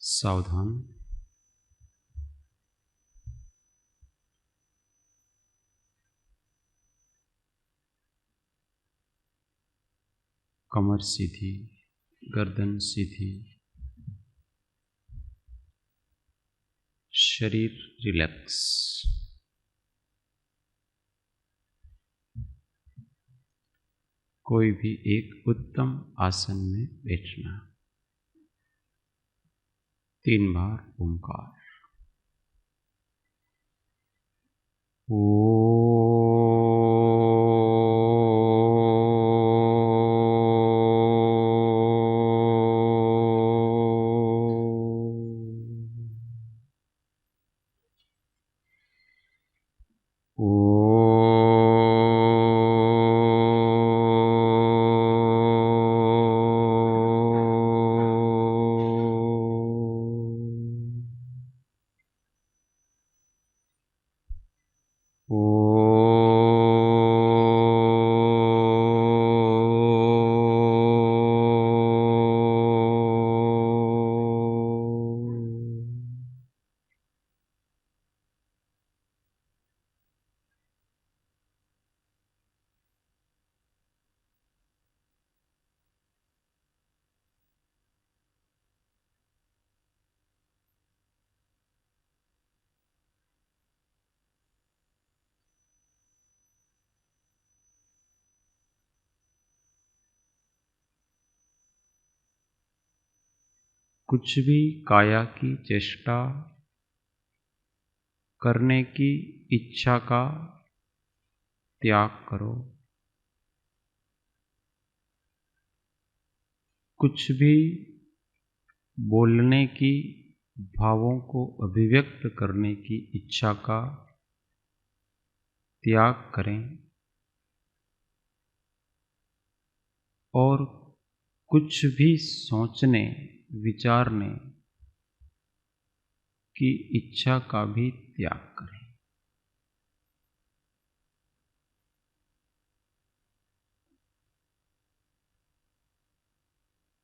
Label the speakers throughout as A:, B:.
A: सावधान। कमर सीधी, गर्दन सीधी, शरीर रिलैक्स। कोई भी एक उत्तम आसन में बैठना। 3 बार ओंकार। कुछ भी काया की चेष्टा करने की इच्छा का त्याग करो। कुछ भी बोलने की, भावों को अभिव्यक्त करने की इच्छा का त्याग करें और कुछ भी सोचने, विचारने की इच्छा का भी त्याग करें।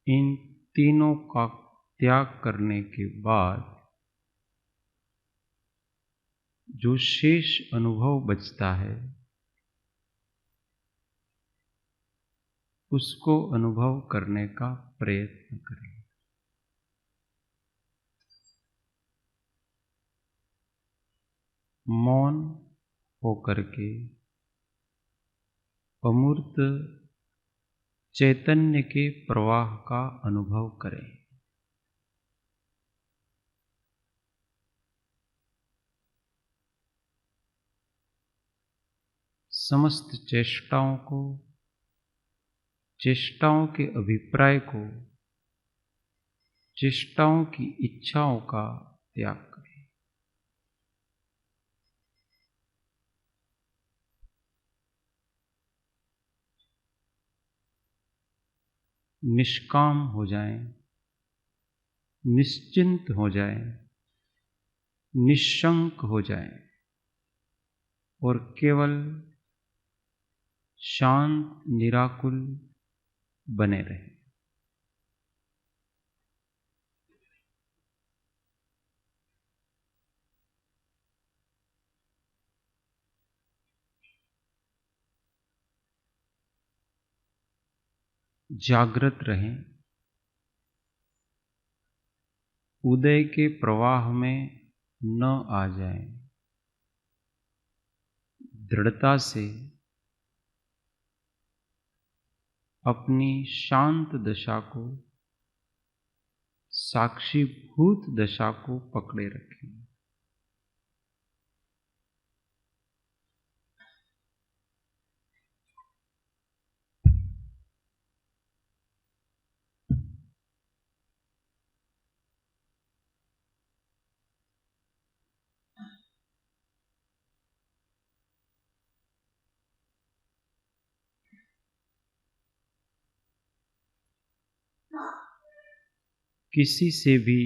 A: इन तीनों का त्याग करने के बाद जो शेष अनुभव बचता है उसको अनुभव करने का प्रयत्न करें। मौन होकर के अमूर्त चैतन्य के प्रवाह का अनुभव करें। समस्त चेष्टाओं को, चेष्टाओं के अभिप्राय को, चेष्टाओं की इच्छाओं का त्याग करें। निष्काम हो जाएं, निश्चिंत हो जाएं, निश्शंक हो जाएं और केवल शांत निराकुल बने रहें। जागृत रहें, उदय के प्रवाह में न आ जाएं। दृढ़ता से अपनी शांत दशा को, साक्षीभूत दशा को पकड़े रखें। किसी से भी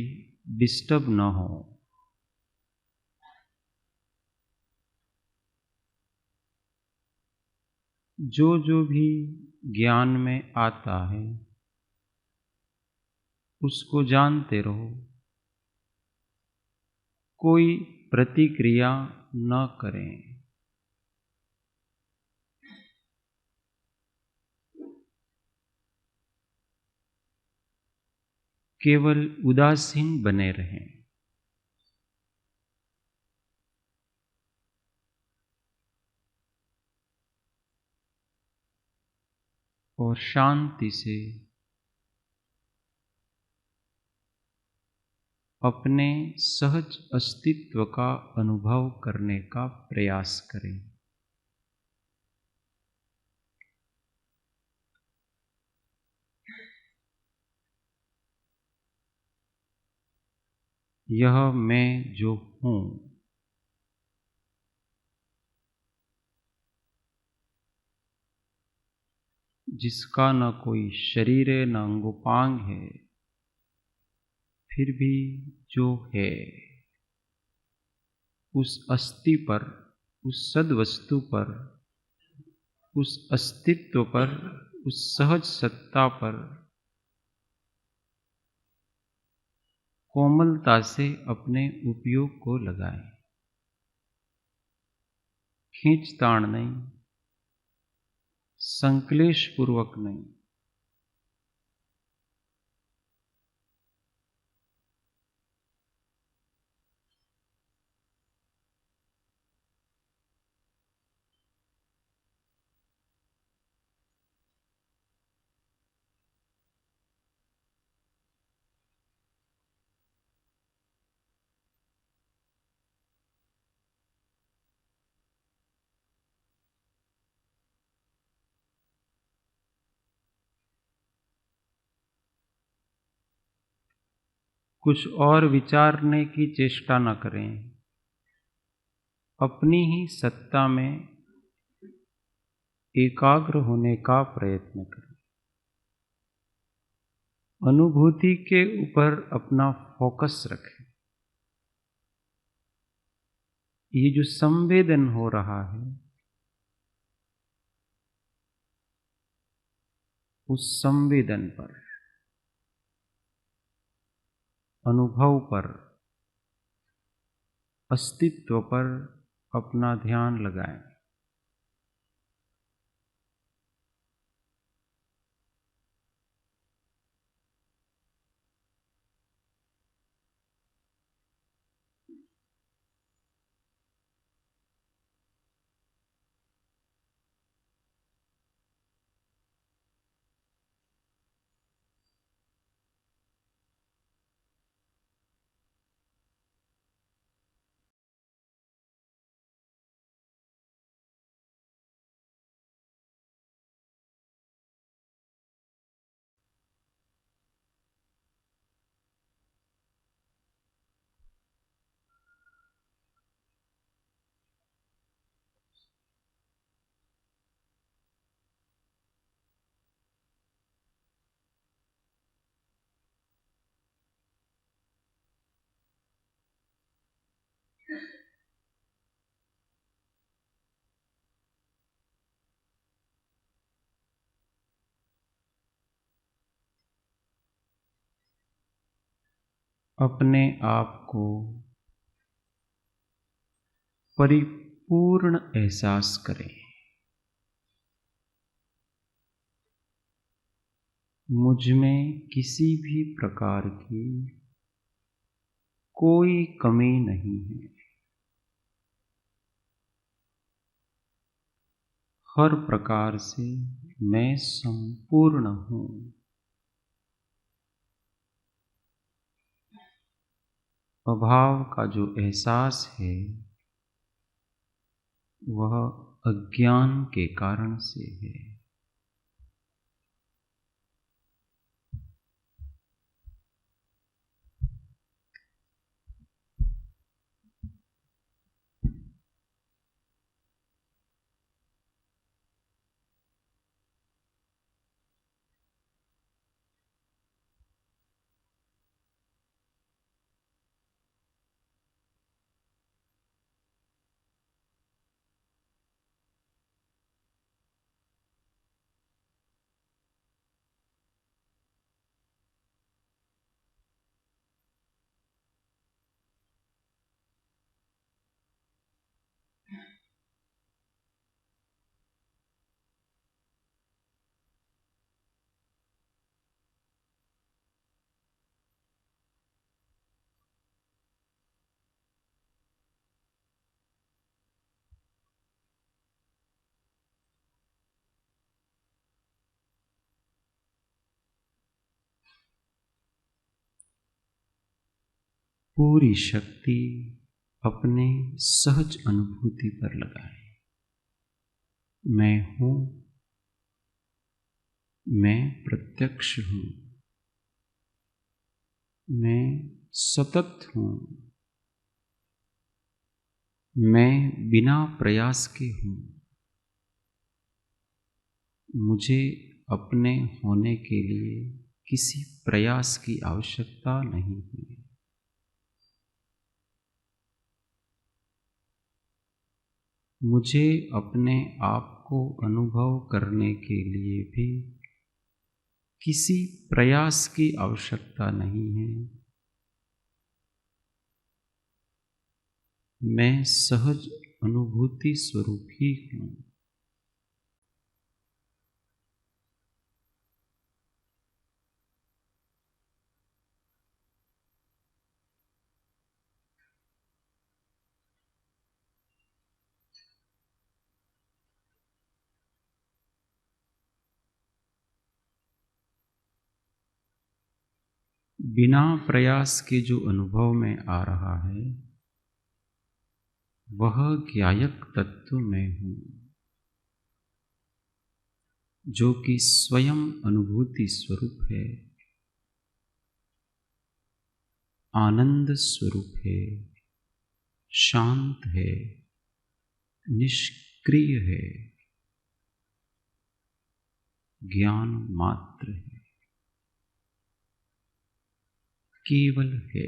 A: डिस्टर्ब न हो। जो जो भी ज्ञान में आता है उसको जानते रहो, कोई प्रतिक्रिया न करें। केवल उदासीन बने रहें। और शांति से अपने सहज अस्तित्व का अनुभव करने का प्रयास करें। यह मैं जो हूँ, जिसका न कोई शरीर है न अंगोपांग है, फिर भी जो है, उस अस्थि पर, उस सद्वस्तु पर, उस अस्तित्व पर, उस सहज सत्ता पर कोमलता से अपने उपयोग को लगाएं। खींचतान नहीं, संक्लेश पूर्वक नहीं। कुछ और विचारने की चेष्टा न करें। अपनी ही सत्ता में एकाग्र होने का प्रयत्न करें। अनुभूति के ऊपर अपना फोकस रखें। ये जो संवेदन हो रहा है, उस संवेदन पर, अनुभव पर, अस्तित्व पर अपना ध्यान लगाएं। अपने आप को परिपूर्ण एहसास करें। मुझ में किसी भी प्रकार की कोई कमी नहीं है। हर प्रकार से मैं संपूर्ण हूँ। अभाव का जो एहसास है, वह अज्ञान के कारण से है। पूरी शक्ति अपने सहज अनुभूति पर लगाएं। मैं हूँ, मैं प्रत्यक्ष हूँ, मैं सतत हूँ, मैं बिना प्रयास के हूँ। मुझे अपने होने के लिए किसी प्रयास की आवश्यकता नहीं है। मुझे अपने आप को अनुभव करने के लिए भी किसी प्रयास की आवश्यकता नहीं है। मैं सहज अनुभूति स्वरूप ही हूँ। बिना प्रयास के जो अनुभव में आ रहा है वह ज्ञायक तत्व मैं हूँ, जो कि स्वयं अनुभूति स्वरूप है, आनंद स्वरूप है, शांत है, निष्क्रिय है, ज्ञान मात्र है, केवल है।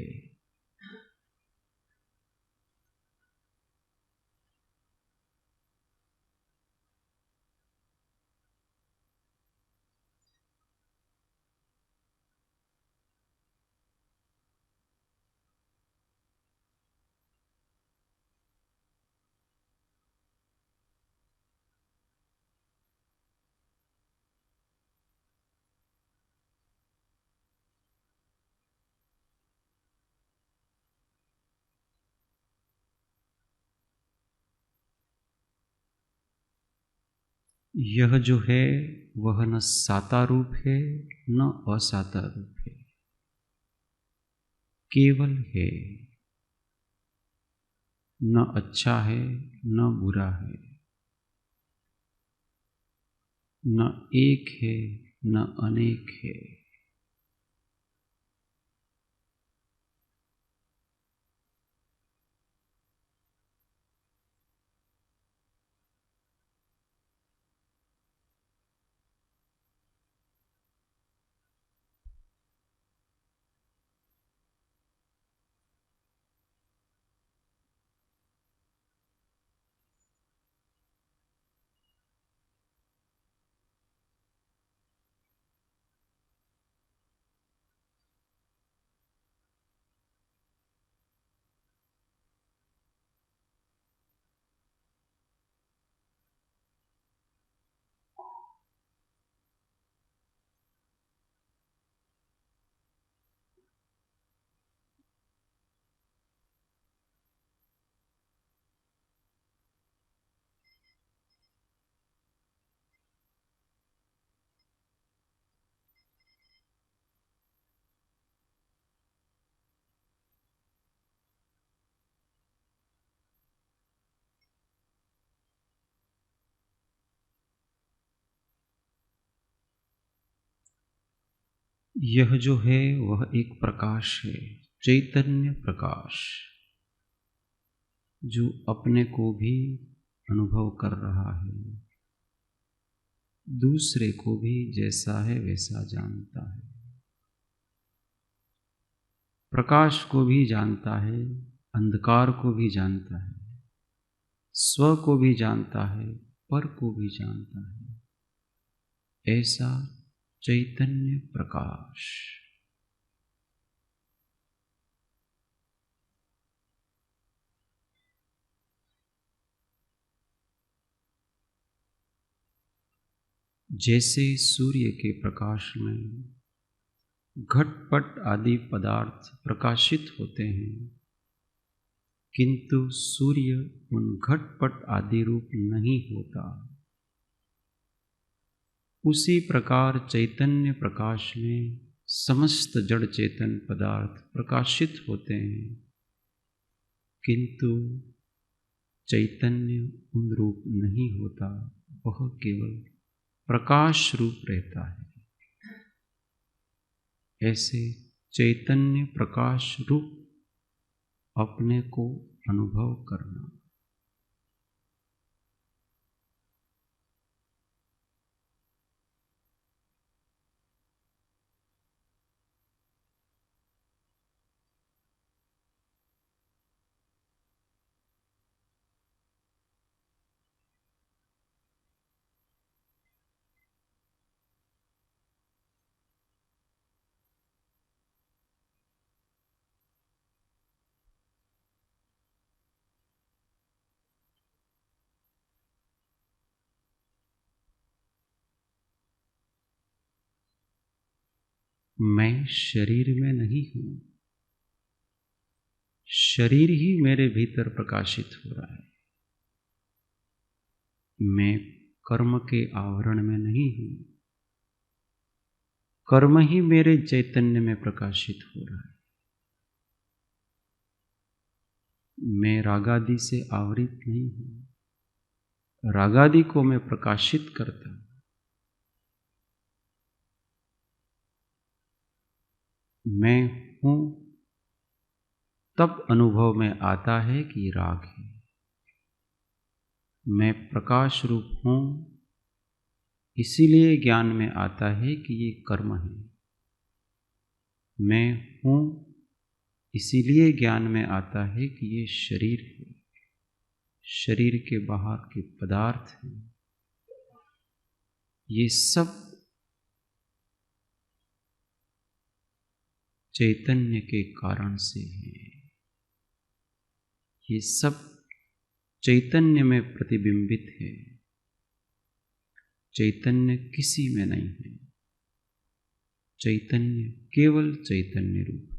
A: यह जो है वह न साता रूप है न असाता रूप है, केवल है। न अच्छा है न बुरा है, न एक है न अनेक है। यह जो है वह एक प्रकाश है, चैतन्य प्रकाश, जो अपने को भी अनुभव कर रहा है, दूसरे को भी जैसा है वैसा जानता है, प्रकाश को भी जानता है, अंधकार को भी जानता है, स्व को भी जानता है, पर को भी जानता है। ऐसा चैतन्य प्रकाश। जैसे सूर्य के प्रकाश में घटपट आदि पदार्थ प्रकाशित होते हैं, किंतु सूर्य उन घटपट आदि रूप नहीं होता, उसी प्रकार चैतन्य प्रकाश में समस्त जड़ चेतन पदार्थ प्रकाशित होते हैं, किंतु चैतन्य उन रूप नहीं होता, वह केवल प्रकाश रूप रहता है। ऐसे चैतन्य प्रकाश रूप अपने को अनुभव करना। मैं शरीर में नहीं हूं, शरीर ही मेरे भीतर प्रकाशित हो रहा है। मैं कर्म के आवरण में नहीं हूं, कर्म ही मेरे चैतन्य में प्रकाशित हो रहा है। मैं रागादि से आवृत नहीं हूं, रागादि को मैं प्रकाशित करता हूं। मैं हूं तब अनुभव में आता है कि राग है। मैं प्रकाश रूप हूं, इसीलिए ज्ञान में आता है कि ये कर्म है। मैं हूं, इसीलिए ज्ञान में आता है कि ये शरीर है, शरीर के बाहर के पदार्थ हैं। ये सब चैतन्य के कारण से है। ये सब चैतन्य में प्रतिबिंबित है, चैतन्य किसी में नहीं है। चैतन्य केवल चैतन्य रूप है।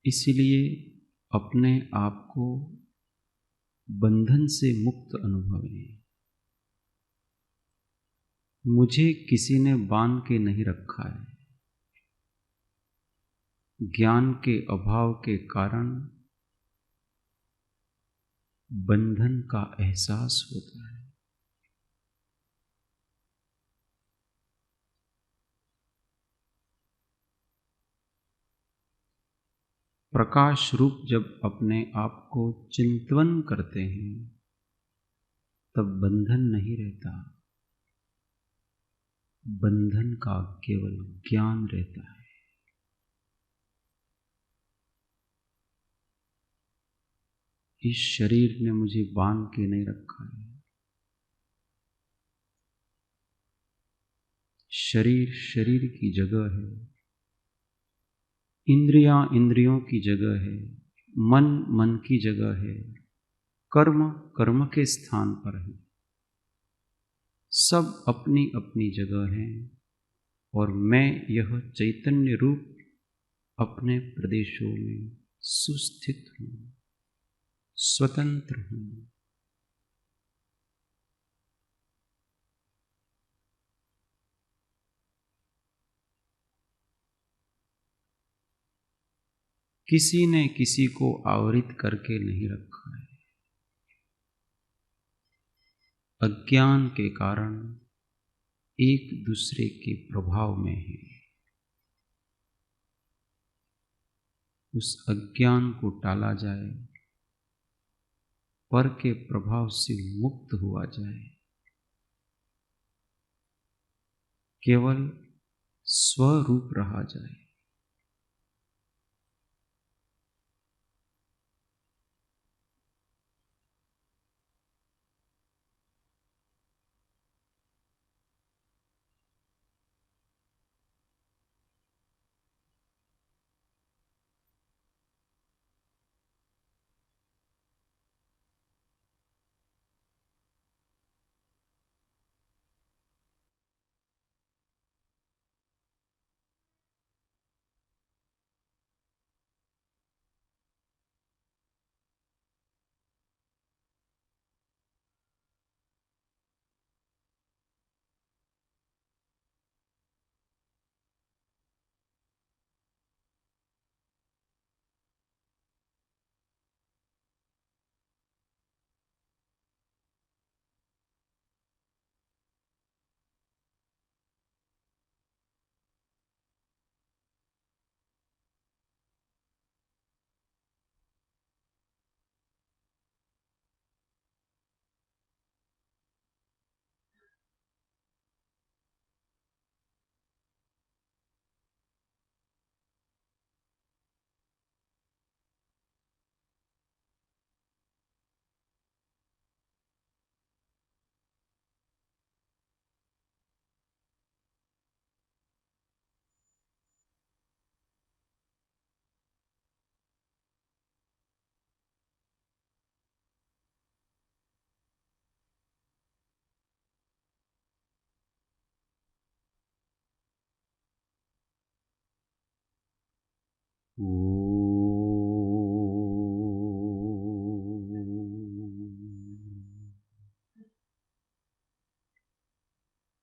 A: इसलिए अपने आप को बंधन से मुक्त अनुभव है। मुझे किसी ने बांध के नहीं रखा है। ज्ञान के अभाव के कारण बंधन का एहसास होता है। प्रकाश रूप जब अपने आप को चिंतन करते हैं, तब बंधन नहीं रहता, बंधन का केवल ज्ञान रहता है। इस शरीर ने मुझे बांध के नहीं रखा है। शरीर शरीर की जगह है, इंद्रियां इंद्रियों की जगह है, मन मन की जगह है, कर्म कर्म के स्थान पर है। सब अपनी अपनी जगह हैं और मैं यह चैतन्य रूप अपने प्रदेशों में सुस्थित हूं, स्वतंत्र हूं। किसी ने किसी को आवृत करके नहीं रखा है। अज्ञान के कारण एक दूसरे के प्रभाव में है। उस अज्ञान को टाला जाए, पर के प्रभाव से मुक्त हुआ जाए, केवल स्वरूप रहा जाए।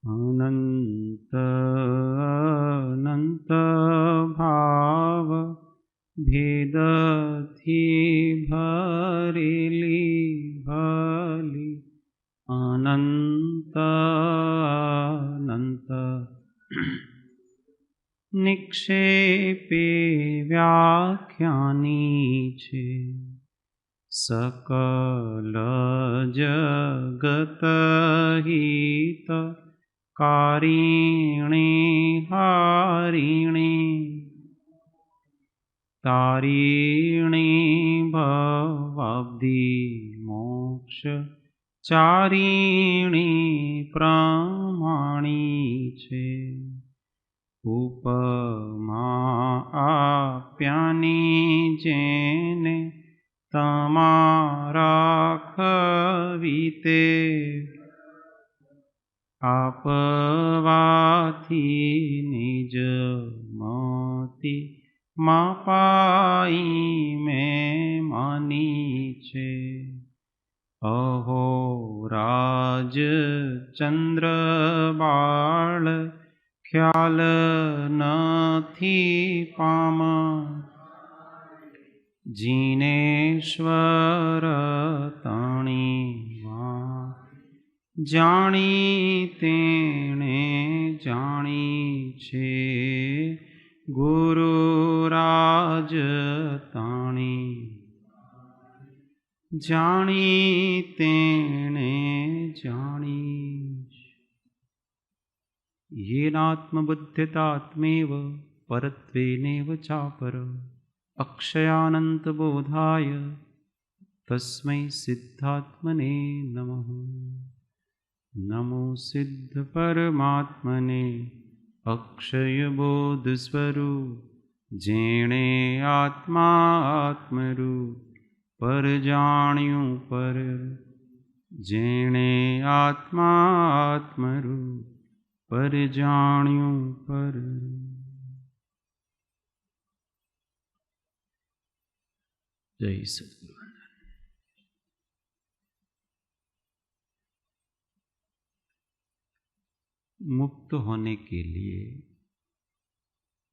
A: अनंत अनंत भाव भेदथी भरेली भली अनंत अनंत निक्षेपे व्याख्यानी छे सकल जगत हित कारिणी हारिणी तारिणी भवाब्धि मोक्ष चारिणी प्रमाणी छे उपमा आप्यानी जेने तमारा कविते आपवाथी निज मति मापाई में मानी छे अहो राज चंद्र बाळ ख्याल नथी पाम जिनेश्वर तणी जाणी तेणे जाणी छे गुरुराज ताणी जाणी तेणे जाणी येनात्मबुद्धितात्मेव परत्वेनेव चापर अक्षयानन्तबोधाय तस्मै सिद्धात्मने नमः। नमो सिद्ध परमात्मने अक्षयबोधस्वरूप जेणे आत्मा आत्मरूप पर जाण्યું पर जेणे आत्मा आत्मरूप पर जाण्યું पर। जय सद्गुरु। मुक्त होने के लिए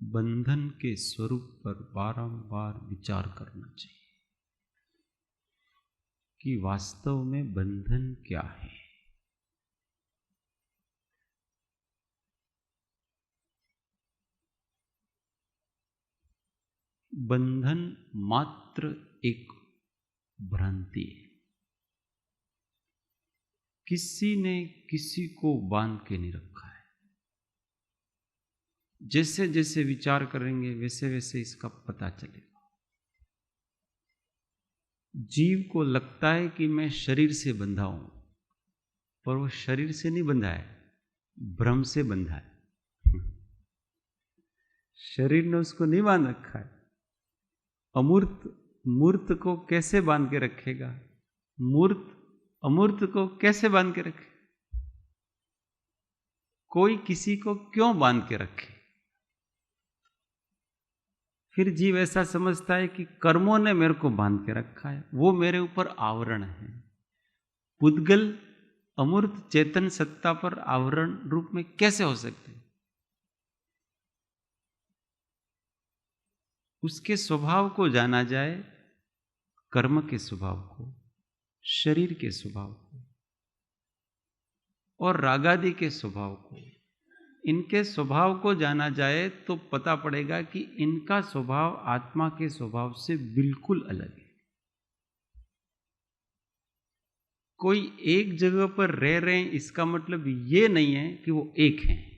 A: बंधन के स्वरूप पर बारंबार विचार करना चाहिए कि वास्तव में बंधन क्या है। बंधन मात्र एक भ्रांति है। किसी ने किसी को बांध के नहीं रखा है। जैसे जैसे विचार करेंगे वैसे वैसे इसका पता चलेगा। जीव को लगता है कि मैं शरीर से बंधा हूं, पर वो शरीर से नहीं बंधा है, भ्रम से बंधा है। शरीर ने उसको नहीं बांध रखा है। अमूर्त मूर्त को कैसे बांध के रखेगा? मूर्त अमूर्त को कैसे बांध के रखे? कोई किसी को क्यों बांध के रखे? फिर जीव ऐसा समझता है कि कर्मों ने मेरे को बांध के रखा है, वो मेरे ऊपर आवरण है। पुद्गल अमूर्त चेतन सत्ता पर आवरण रूप में कैसे हो सकते? उसके स्वभाव को जाना जाए, कर्म के स्वभाव को, शरीर के स्वभाव को और रागादि के स्वभाव को, इनके स्वभाव को जाना जाए तो पता पड़ेगा कि इनका स्वभाव आत्मा के स्वभाव से बिल्कुल अलग है। कोई एक जगह पर रह रहे हैं इसका मतलब ये नहीं है कि वो एक हैं।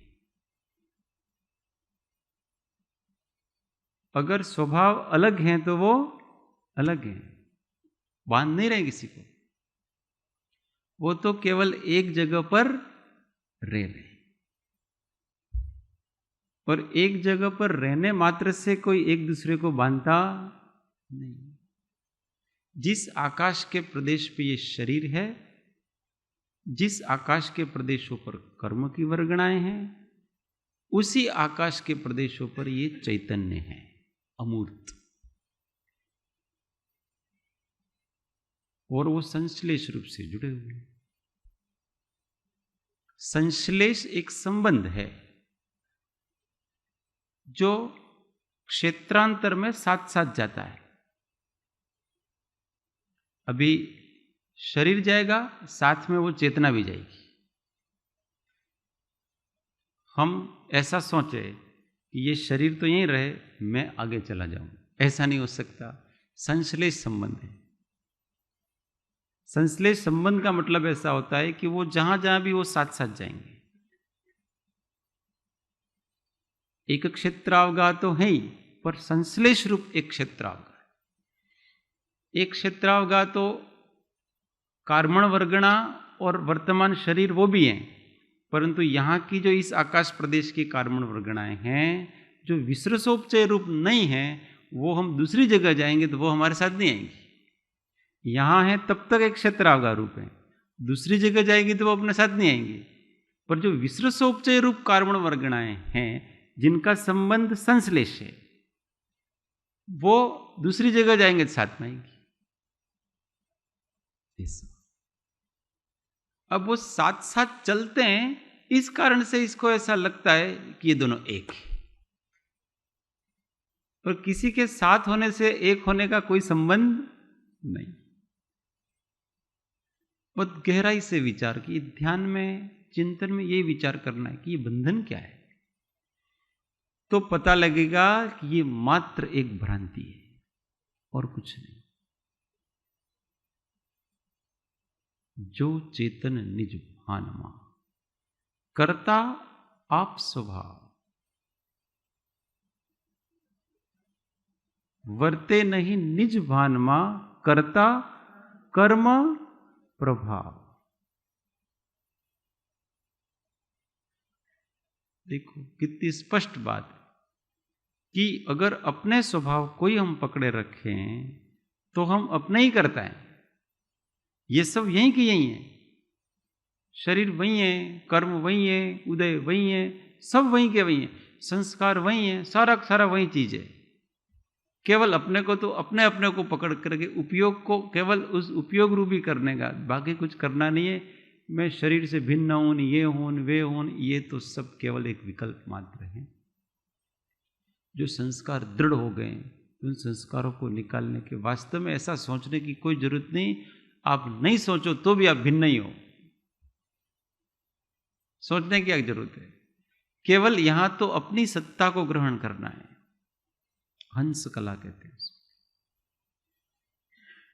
A: अगर स्वभाव अलग हैं तो वो अलग हैं, बांध नहीं रहे किसी को। वो तो केवल एक जगह पर रह रहे, और एक जगह पर रहने मात्र से कोई एक दूसरे को बांधता नहीं। जिस आकाश के प्रदेश पे ये शरीर है, जिस आकाश के प्रदेशों पर कर्म की वर्गणाएं हैं, उसी आकाश के प्रदेशों पर ये चैतन्य है। अमूर्त, और वो संश्लेष रूप से जुड़े हुए हैं। संश्लेष एक संबंध है जो क्षेत्रांतर में साथ साथ जाता है। अभी शरीर जाएगा, साथ में वो चेतना भी जाएगी। हम ऐसा सोचे कि ये शरीर तो यहीं रहे, मैं आगे चला जाऊं, ऐसा नहीं हो सकता। संश्लेष संबंध है। संश्लेष संबंध का मतलब ऐसा होता है कि वो जहां जहां भी वो साथ साथ जाएंगे। एक क्षेत्रावगा तो है ही, पर संश्लेष रूप एक क्षेत्रावगा। एक क्षेत्रावगा तो कार्मण वर्गणा और वर्तमान शरीर वो भी हैं, परंतु यहाँ की जो इस आकाश प्रदेश की कार्मण वर्गणाएं हैं, जो विसर्जोपचय रूप नहीं है, वो हम दूसरी जगह जाएंगे तो वो हमारे साथ नहीं आएंगी। यहाँ है तब तक एक क्षेत्रावगा रूप है, दूसरी जगह जाएगी तो वो अपने साथ नहीं आएंगी। पर जो विसर्जोपचय रूप कार्मण वर्गणाएं हैं, जिनका संबंध संश्लेष है, वो दूसरी जगह जाएंगे तो साथ में आएंगी। अब वो साथ साथ चलते हैं, इस कारण से इसको ऐसा लगता है कि ये दोनों एक है। पर किसी के साथ होने से एक होने का कोई संबंध नहीं। बहुत गहराई से विचार की, ध्यान में, चिंतन में ये विचार करना है कि ये बंधन क्या है, तो पता लगेगा कि ये मात्र एक भ्रांति है और कुछ नहीं। जो चेतन निज भानमा करता आप स्वभाव, वर्ते नहीं निज भानमा करता कर्म प्रभाव। देखो कितनी स्पष्ट बात है कि अगर अपने स्वभाव को ही हम पकड़े रखें तो हम अपने ही करता है। ये सब यहीं की यहीं है, शरीर वही है, कर्म वही है, उदय वही है, सब वहीं के वहीं है, संस्कार वही है, सारा सारा वही चीज है। केवल अपने को तो अपने अपने को पकड़ करके उपयोग को केवल उस उपयोग रूपी करने का, बाकी कुछ करना नहीं है। मैं शरीर से भिन्न हूं, ये हूं, वे हूं, ये तो सब केवल एक विकल्प मात्र है। जो संस्कार दृढ़ हो गए, उन संस्कारों को निकालने के, वास्तव में ऐसा सोचने की कोई जरूरत नहीं। आप नहीं सोचो तो भी आप भिन्न ही हो, सोचने की क्या जरूरत है। केवल यहां तो अपनी सत्ता को ग्रहण करना है। हंस कला कहते हैं।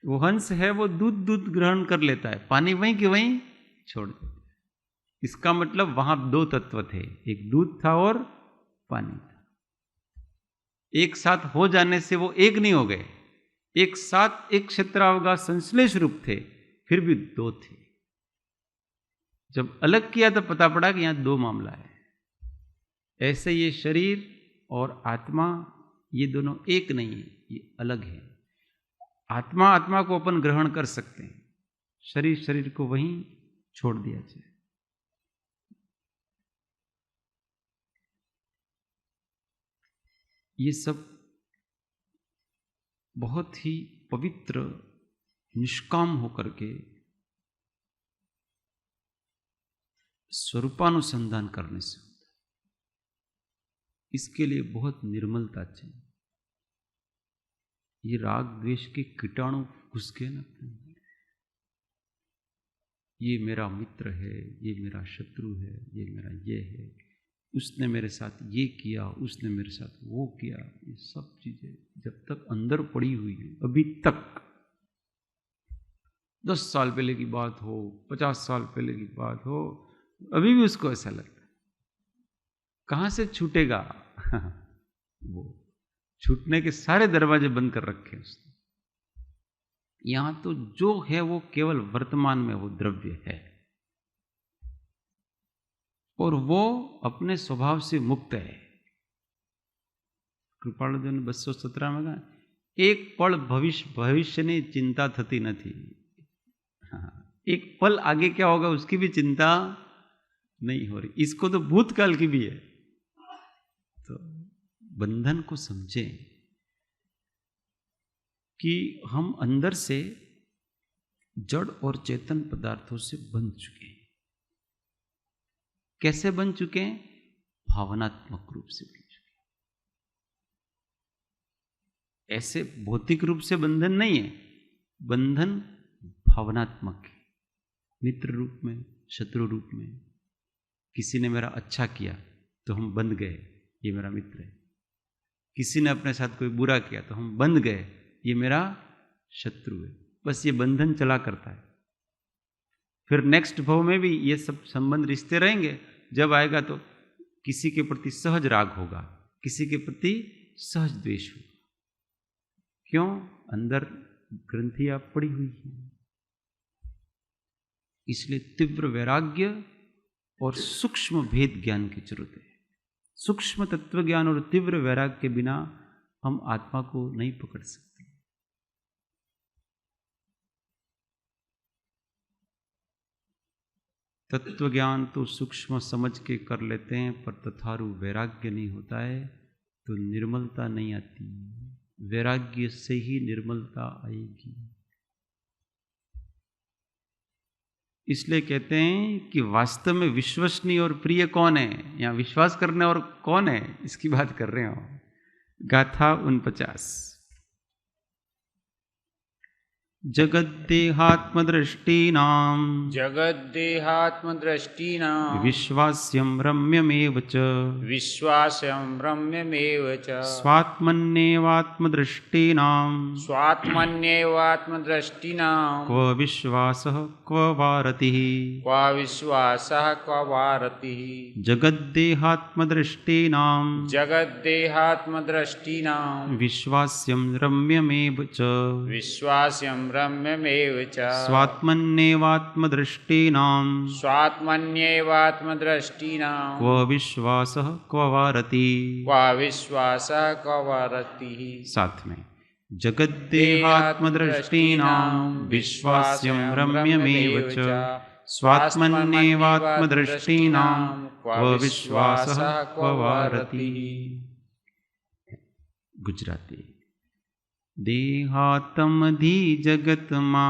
A: वो हंस है, वो दूध दूध ग्रहण कर लेता है, पानी वहीं के वहीं छोड़ देता है। इसका मतलब वहां दो तत्व थे, एक दूध था और पानी था। एक साथ हो जाने से वो एक नहीं हो गए, एक साथ एक क्षेत्रावगा संश्लेष रूप थे, फिर भी दो थे। जब अलग किया तो पता पड़ा कि यहां दो मामला है। ऐसे ये शरीर और आत्मा, ये दोनों एक नहीं है, ये अलग है। आत्मा आत्मा को अपन ग्रहण कर सकते हैं, शरीर शरीर को वहीं छोड़ दिया जाए। ये सब बहुत ही पवित्र निष्काम होकर के स्वरूपानुसंधान करने से होता है। इसके लिए बहुत निर्मलता चाहिए। ये राग द्वेष के कीटाणु घुस के ना, ये मेरा मित्र है, ये मेरा शत्रु है, ये मेरा ये है, उसने मेरे साथ ये किया, उसने मेरे साथ वो किया, ये सब चीजें जब तक अंदर पड़ी हुई है, अभी तक 10 साल पहले की बात हो, 50 साल पहले की बात हो, अभी भी उसको ऐसा लगता है। कहां से छूटेगा? वो छूटने के सारे दरवाजे बंद कर रखे उसने। यहां तो जो है वो केवल वर्तमान में वो द्रव्य है, और वो अपने स्वभाव से मुक्त है। कृपालु जी ने 217 में कहा, एक पल भविष्य ने चिंता थती नहीं। एक पल आगे क्या होगा उसकी भी चिंता नहीं हो रही। इसको तो भूतकाल की भी है। तो बंधन को समझें, कि हम अंदर से जड़ और चेतन पदार्थों से बन चुके हैं। कैसे बन चुके हैं? भावनात्मक रूप से बन चुके हैं। ऐसे भौतिक रूप से बंधन नहीं है, बंधन भावनात्मक है। मित्र रूप में, शत्रु रूप में। किसी ने मेरा अच्छा किया तो हम बंध गए, ये मेरा मित्र है। किसी ने अपने साथ कोई बुरा किया तो हम बंध गए, ये मेरा शत्रु है। बस ये बंधन चला करता है। फिर नेक्स्ट भाव में भी ये सब संबंध रिश्ते रहेंगे। जब आएगा तो किसी के प्रति सहज राग होगा, किसी के प्रति सहज द्वेष होगा। क्यों? अंदर ग्रंथियां पड़ी हुई हैं। इसलिए तीव्र वैराग्य और सूक्ष्म भेद ज्ञान की जरूरत है। सूक्ष्म तत्व ज्ञान और तीव्र वैराग्य के बिना हम आत्मा को नहीं पकड़ सकते। तत्व ज्ञान तो सूक्ष्म समझ के कर लेते हैं, पर तथारु वैराग्य नहीं होता है तो निर्मलता नहीं आती। वैराग्य से ही निर्मलता आएगी। इसलिए कहते हैं कि वास्तव में विश्वसनीय और प्रिय कौन है? यहाँ विश्वास करने और कौन है, इसकी बात कर रहे हो। गाथा 49। जगद्देहात्मदृष्टीनां विश्वास्यं रम्यमेव च स्वात्मन्येवात्मदृष्टीनां क्व विश्वासः क्व वारतिः जगद्देहात्मदृष्टीनां विश्वास्यं रम्यमेव च
B: रम्यमेव च
A: स्वात्मन्येवात्मदृष्टीनां क्व विश्वासः क्व वारतिः। साथ में जगद्देहात्मदृष्टीनां विश्वास्यं रम्यमेव च स्वात्मन्येवात्मदृष्टीनां क्व विश्वासः क्व वारतिः। गुजराती। देहात्मधी जगतमा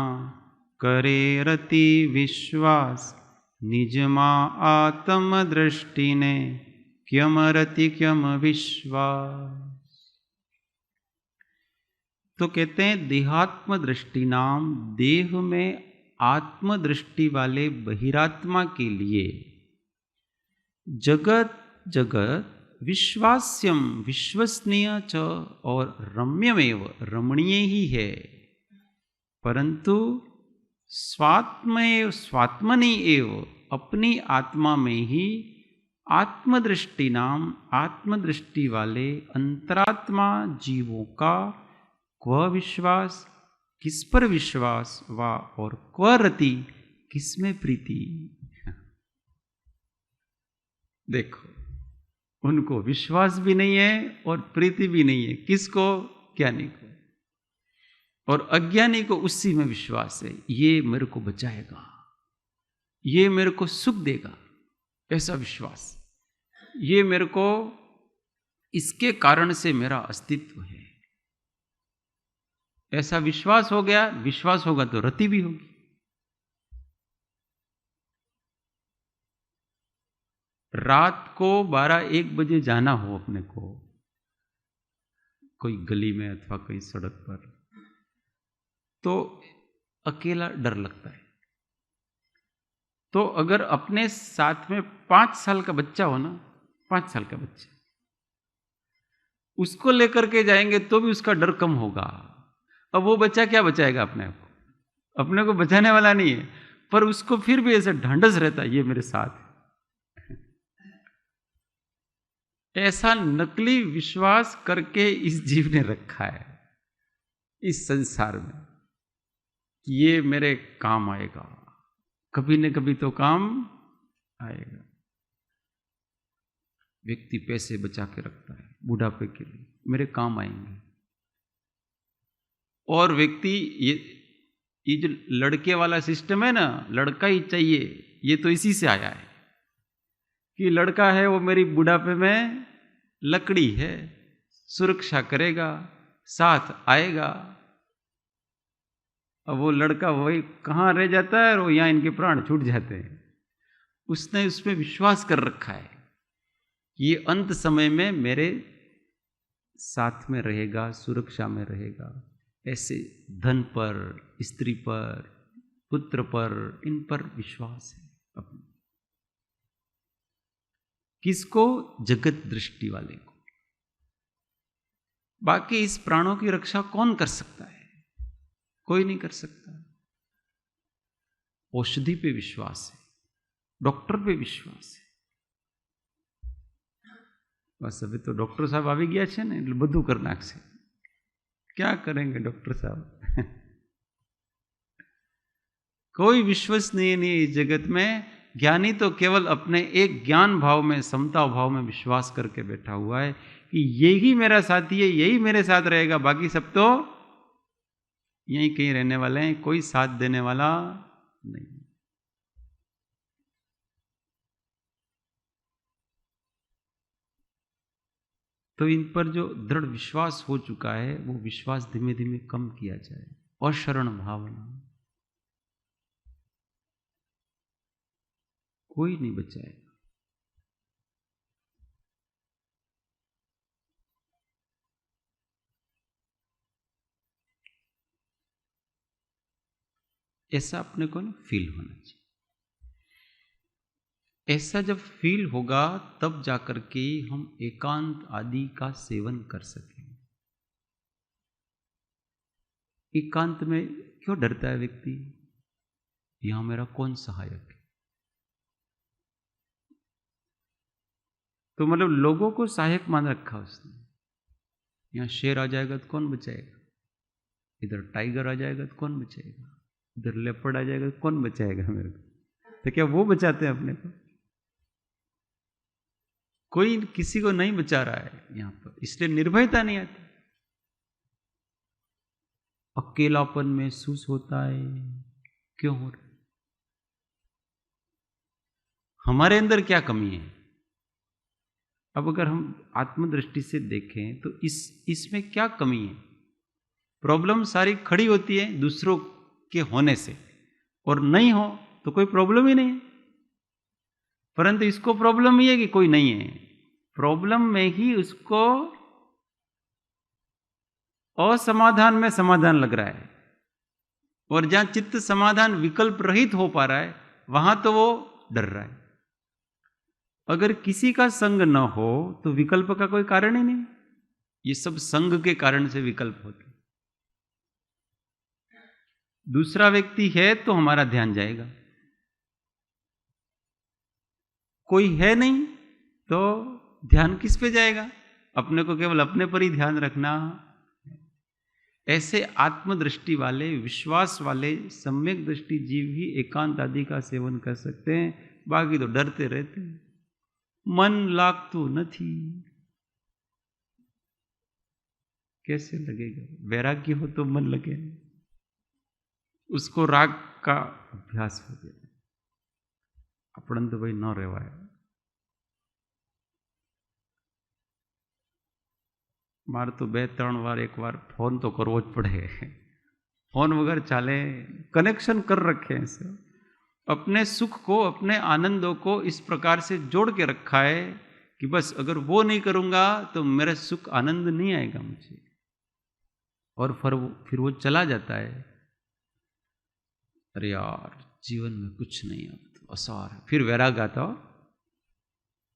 A: करे रति विश्वास निजमा आत्मदृष्टिने क्यम रति क्यम विश्वास। तो कहते हैं देहात्म दृष्टि नाम, देह में आत्मदृष्टि वाले बहिरात्मा के लिए जगत जगत विश्वास्यम विश्वसनीय च और रम्यमेव रमणीय ही है, परंतु स्वात्मनि एव अपनी आत्मा में ही आत्मदृष्टि नाम आत्मदृष्टि वाले अंतरात्मा जीवों का क्व विश्वास किस पर विश्वास वा और क्व रति किसमें प्रीति। देखो, उनको विश्वास भी नहीं है और प्रीति भी नहीं है। किसको? ज्ञानी को। और अज्ञानी को उसी में विश्वास है, ये मेरे को बचाएगा, ये मेरे को सुख देगा, ऐसा विश्वास। ये मेरे को, इसके कारण से मेरा अस्तित्व है, ऐसा विश्वास हो गया। विश्वास होगा तो रति भी होगी। रात को 12-1 बजे जाना हो अपने को कोई गली में अथवा कोई सड़क पर, तो अकेला डर लगता है। तो अगर अपने साथ में 5 साल का बच्चा हो ना, 5 साल का बच्चा, उसको लेकर के जाएंगे तो भी उसका डर कम होगा। अब वो बच्चा क्या बचाएगा अपने को? अपने को बचाने वाला नहीं है, पर उसको फिर भी ऐसा ढांढस रहता है, ये मेरे साथ है। ऐसा नकली विश्वास करके इस जीव ने रखा है इस संसार में कि ये मेरे काम आएगा, कभी न कभी तो काम आएगा। व्यक्ति पैसे बचा के रखता है बुढ़ापे के लिए, मेरे काम आएंगे। और व्यक्ति ये जो लड़के वाला सिस्टम है ना, लड़का ही चाहिए, ये तो इसी से आया है कि लड़का है वो मेरी बुढ़ापे में लकड़ी है, सुरक्षा करेगा, साथ आएगा, अब वो लड़का वही कहाँ रह जाता है और वो यहाँ इनके प्राण छूट जाते हैं। उसने उसमें विश्वास कर रखा है कि ये अंत समय में मेरे साथ में रहेगा, सुरक्षा में रहेगा। ऐसे धन पर, स्त्री पर, पुत्र पर, इन पर विश्वास है अपना। किसको? जगत दृष्टि वाले को। बाकी इस प्राणों की रक्षा कौन कर सकता है? कोई नहीं कर सकता। औषधि पे विश्वास है, डॉक्टर पे विश्वास है। बस अभी तो डॉक्टर साहब આવી ગયા છે ને, એટલે બધું કરી નાખશે। क्या करेंगे डॉक्टर साहब? कोई विश्वसनीय नहीं इस जगत में। ज्ञानी तो केवल अपने एक ज्ञान भाव में, समता भाव में विश्वास करके बैठा हुआ है कि यही मेरा साथी है, यही मेरे साथ रहेगा, बाकी सब तो यहीं कहीं रहने वाले हैं, कोई साथ देने वाला नहीं। तो इन पर जो दृढ़ विश्वास हो चुका है, वो विश्वास धीमे धीमे कम किया जाए। अशरण भावना, कोई नहीं बचाएगा। ऐसा अपने को ना फील होना चाहिए। ऐसा जब फील होगा तब जाकर के हम एकांत आदि का सेवन कर सकेंगे। एकांत में क्यों डरता है व्यक्ति? यहां मेरा कौन सहायक है? तो मतलब लोगों को सहायक मान रखा उसने। यहां शेर आ जाएगा तो कौन बचाएगा? इधर टाइगर आ जाएगा तो कौन बचाएगा? इधर लेपर्ड आ जाएगा तो कौन बचाएगा मेरे को? तो क्या वो बचाते हैं अपने को? कोई किसी को नहीं बचा रहा है यहां पर, इसलिए निर्भयता नहीं आती। अकेलापन महसूस होता है। क्यों हो रहा है? हमारे अंदर क्या कमी है? अब अगर हम आत्मदृष्टि से देखें तो इसमें क्या कमी है? प्रॉब्लम सारी खड़ी होती है दूसरों के होने से, और नहीं हो तो कोई प्रॉब्लम ही नहीं है। परंतु इसको प्रॉब्लम ही है कि कोई नहीं है। प्रॉब्लम में ही उसको असमाधान में समाधान लग रहा है, और जहां चित्त समाधान विकल्प रहित हो पा रहा है वहां तो वो डर रहा है। अगर किसी का संग न हो तो विकल्प का कोई कारण ही नहीं। ये सब संग के कारण से विकल्प होते। दूसरा व्यक्ति है तो हमारा ध्यान जाएगा, कोई है नहीं तो ध्यान किस पे जाएगा? अपने को केवल अपने पर ही ध्यान रखना। ऐसे आत्मदृष्टि वाले, विश्वास वाले, सम्यक दृष्टि जीव ही एकांत आदि का सेवन कर सकते हैं। बाकी तो डरते रहते हैं। मन लागतू नहीं, कैसे लगेगा? वैराग्य हो तो मन लगे। उसको राग का अभ्यास हो गया। अपन तो भाई न रेवाय। मार तो 2-3 बार, एक बार फोन तो करवो ज पड़े। फोन वगैरह चाले, कनेक्शन कर रखे हैं से। अपने सुख को, अपने आनंदों को इस प्रकार से जोड़ के रखा है कि बस अगर वो नहीं करूंगा तो मेरा सुख आनंद नहीं आएगा मुझे। और फिर वो चला जाता है। अरे यार जीवन में कुछ नहीं, अब तो असार है। फिर वैराग आता हो।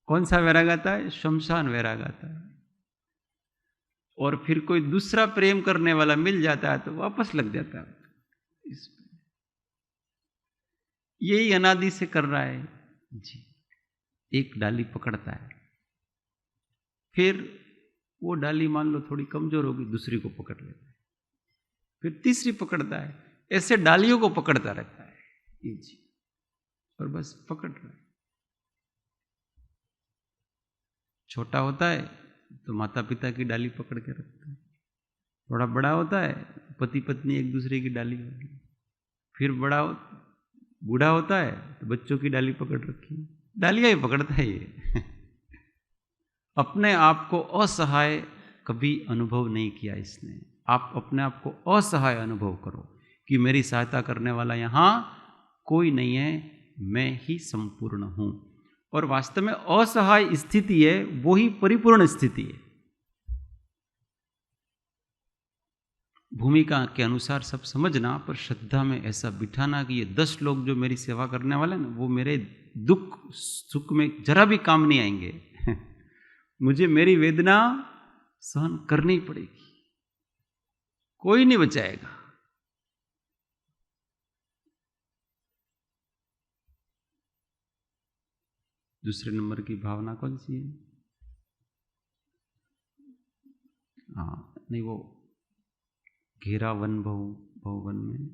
A: कौन सा वैराग आता है? शमशान वैराग आता है। और फिर कोई दूसरा प्रेम करने वाला मिल जाता है तो वापस लग जाता है इसमें। यही अनादि से कर रहा है जी। एक डाली पकड़ता है, फिर वो डाली मान लो थोड़ी कमजोर होगी, दूसरी को पकड़ लेता है, फिर तीसरी पकड़ता है। ऐसे डालियों को पकड़ता रहता है ये जी, और बस पकड़ रहा है। छोटा होता है तो माता पिता की डाली पकड़ के रखता है। थोड़ा बड़ा होता है पति पत्नी एक दूसरे की डाली होगी। फिर बूढ़ा होता है तो बच्चों की डाली पकड़ रखी है। डालियां ही पकड़ता है ये। अपने आप को असहाय कभी अनुभव नहीं किया इसने। आप अपने आप को असहाय अनुभव करो कि मेरी सहायता करने वाला यहाँ कोई नहीं है, मैं ही संपूर्ण हूं। और वास्तव में असहाय स्थिति है वो ही परिपूर्ण स्थिति है। भूमिका के अनुसार सब समझना, पर श्रद्धा में ऐसा बिठाना कि ये 10 लोग जो मेरी सेवा करने वाले हैं ना, वो मेरे दुख सुख में जरा भी काम नहीं आएंगे। मुझे मेरी वेदना सहन करनी पड़ेगी, कोई नहीं बचाएगा। दूसरे नंबर की भावना कौन सी है? हाँ, नहीं, वो घेरा वन भवन में,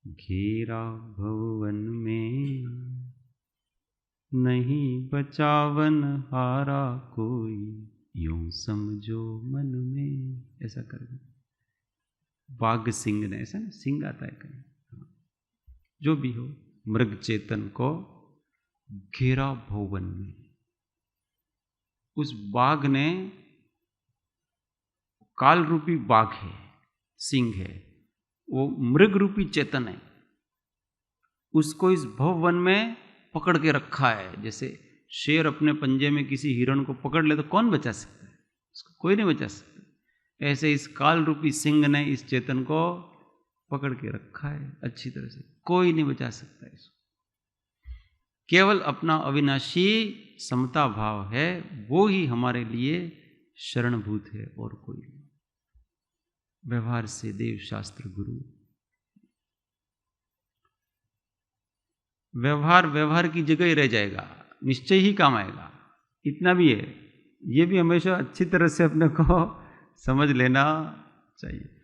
A: घेरा भवन में नहीं बचावन हारा कोई, यूं समझो मन में, ऐसा कर बाघ सिंह ने, ऐसा ना सिंह आता है कहीं। जो भी हो, मृग चेतन को घेरा भवन में, उस बाघ ने, काल रूपी बाघ है, सिंह है, वो मृग रूपी चेतन है, उसको इस भवन में पकड़ के रखा है। जैसे शेर अपने पंजे में किसी हिरण को पकड़ ले तो कौन बचा सकता है? उसको कोई नहीं बचा सकता। ऐसे इस काल रूपी सिंह ने इस चेतन को पकड़ के रखा है अच्छी तरह से, कोई नहीं बचा सकता इसको। केवल अपना अविनाशी समता भाव है, वो ही हमारे लिए शरणभूत है, और कोई नहीं। व्यवहार से देव शास्त्र गुरु, व्यवहार की जगह ही रह जाएगा, निश्चय ही काम आएगा। इतना भी है, ये भी हमेशा अच्छी तरह से अपने को समझ लेना चाहिए।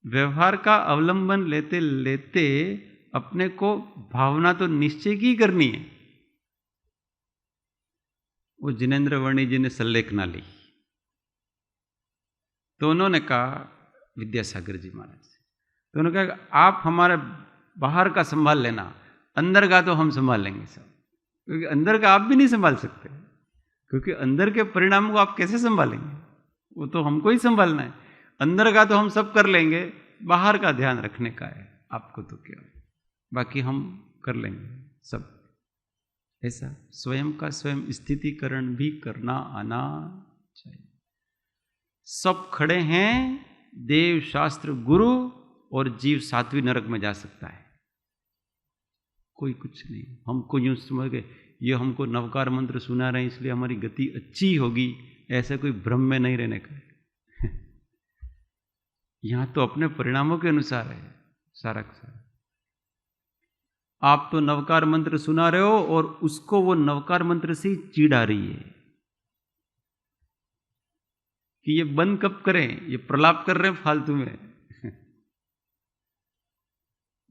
A: व्यवहार का अवलंबन लेते लेते अपने को भावना तो निश्चय की करनी है। वो जिनेंद्र वर्णी जी ने सल्लेखना ली, तो उन्होंने कहा विद्यासागर जी महाराज से, तो उन्होंने कहा आप हमारे बाहर का संभाल लेना, अंदर का तो हम संभाल लेंगे सब। क्योंकि अंदर का आप भी नहीं संभाल सकते, क्योंकि अंदर के परिणाम को आप कैसे संभालेंगे? वो तो हमको ही संभालना है। अंदर का तो हम सब कर लेंगे, बाहर का ध्यान रखने का है आपको, तो क्या, बाकी हम कर लेंगे सब। ऐसा स्वयं का स्वयं स्थितिकरण भी करना आना चाहिए। सब खड़े हैं, देव शास्त्र गुरु, और जीव सातवीं नरक में जा सकता है, कोई कुछ नहीं। हमको यूं समझ गए ये हमको नवकार मंत्र सुना रहे हैं इसलिए हमारी गति अच्छी होगी, ऐसे कोई भ्रम में नहीं रहने का। यहां तो अपने परिणामों के अनुसार है सारा का सारा। आप तो नवकार मंत्र सुना रहे हो और उसको वो नवकार मंत्र से ही चीड़ आ रही है कि ये बंद कब करें, ये प्रलाप कर रहे हैं फालतू में।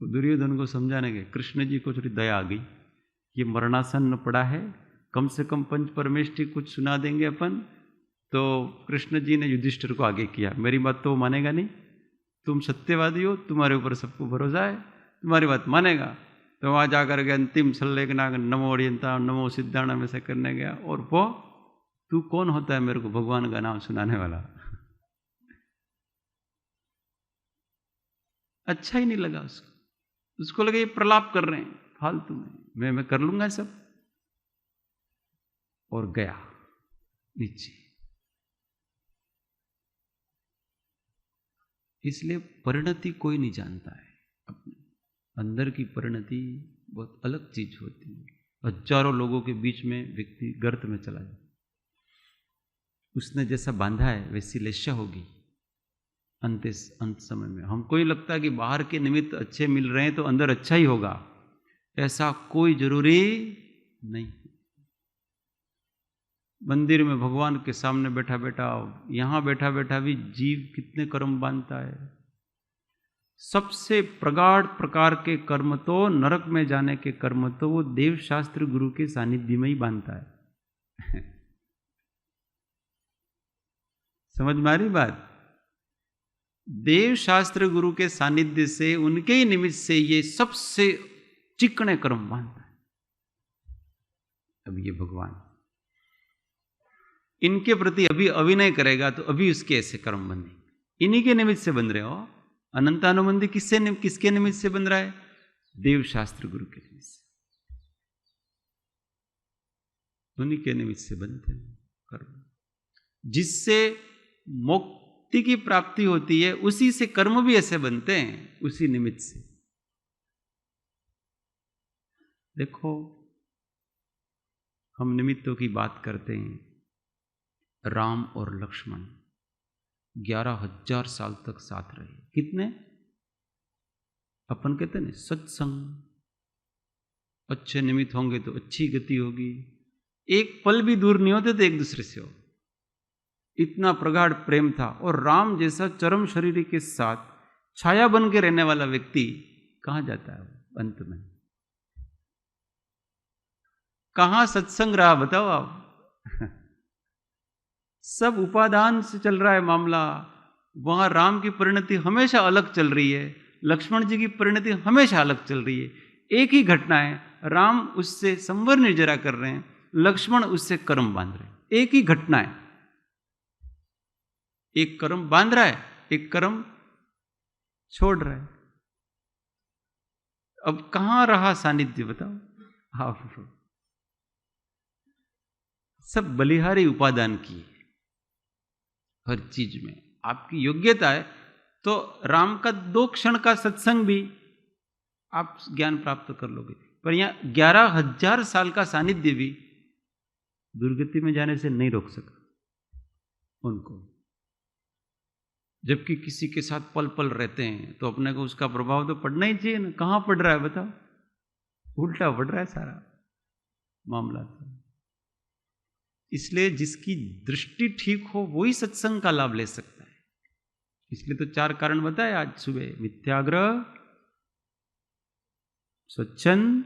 A: तो दुर्योधन को समझाने के कृष्ण जी को थोड़ी दया आ गई, ये मरणासन पड़ा है, कम से कम पंच परमेष्ठी कुछ सुना देंगे अपन। तो कृष्ण जी ने युधिष्ठिर को आगे किया, मेरी बात तो वो मानेगा नहीं, तुम सत्यवादी हो, तुम्हारे ऊपर सबको भरोसा है, तुम्हारी बात मानेगा। तो वहां जाकर के अंतिम सल्लेखना नमो अड़ियंता नमो सिद्धाणा में से करने गया, और वो तू कौन होता है मेरे को भगवान का नाम सुनाने वाला? अच्छा ही नहीं लगा उसको लगा ये प्रलाप कर रहे हैं फालतू में, मैं कर लूंगा सब, और गया नीचे। इसलिए परिणति कोई नहीं जानता है, अपने अंदर की परिणति बहुत अलग चीज होती है। हजारों लोगों के बीच में व्यक्ति गर्त में चला जाए, उसने जैसा बांधा है वैसी लेशा होगी अंत समय में। हमको ही लगता है कि बाहर के निमित्त अच्छे मिल रहे हैं तो अंदर अच्छा ही होगा, ऐसा कोई जरूरी नहीं। मंदिर में भगवान के सामने बैठा बैठा, यहां बैठा बैठा भी जीव कितने कर्म बांधता है। सबसे प्रगाढ़ प्रकार के कर्म तो, नरक में जाने के कर्म तो वो देव शास्त्र गुरु के सानिध्य में ही बांधता है। समझ में आ रही बात? देव शास्त्र गुरु के सानिध्य से, उनके ही निमित्त से ये सबसे चिकने कर्म बांधता है। अब ये भगवान इनके प्रति अभी अभिनय करेगा तो अभी उसके ऐसे कर्म बंधेंगे। इन्हीं के निमित्त से बंध रहे हो। अनंतानुबंधी किसके निमित्त से बंध रहा है? देव शास्त्र गुरु के निमित्त से, उन्हीं के निमित्त से बनते हैं कर्म। जिससे मुक्ति की प्राप्ति होती है उसी से कर्म भी ऐसे बनते हैं, उसी निमित्त से। देखो, हम निमित्तों की बात करते हैं। राम और लक्ष्मण 11,000 साल तक साथ रहे। कितने? अपन कहते हैं सत्संग। अच्छे निमित्त होंगे तो अच्छी गति होगी। एक पल भी दूर नहीं होते थे एक दूसरे से। हो इतना प्रगाढ़ प्रेम था। और राम जैसा चरम शरीर के साथ छाया बन के रहने वाला व्यक्ति कहां जाता है अंत में? कहां सत्संग रहा बताओ आप? सब उपादान से चल रहा है मामला। वहां राम की परिणति हमेशा अलग चल रही है, लक्ष्मण जी की परिणति हमेशा अलग चल रही है। एक ही घटना है, राम उससे संवर निर्जरा कर रहे हैं, लक्ष्मण उससे कर्म बांध रहे हैं। एक ही घटना है, एक कर्म बांध रहा है, एक कर्म छोड़ रहा है। अब कहां रहा सानिध्य बताओ? हाँ, सब बलिहारी उपादान की है। हर चीज में आपकी योग्यता है तो राम का 2 क्षण का सत्संग भी आप ज्ञान प्राप्त कर लोगे। पर यहां 11,000 साल का सानिध्य भी दुर्गति में जाने से नहीं रोक सका उनको। जबकि किसी के साथ पल पल रहते हैं तो अपने को उसका प्रभाव तो पड़ना ही चाहिए ना। कहां पड़ रहा है बताओ? उल्टा पड़ रहा है सारा मामला। इसलिए जिसकी दृष्टि ठीक हो वही सत्संग का लाभ ले सकता है। इसलिए तो 4 कारण बताए आज सुबह: मिथ्याग्रह, स्वच्छंद,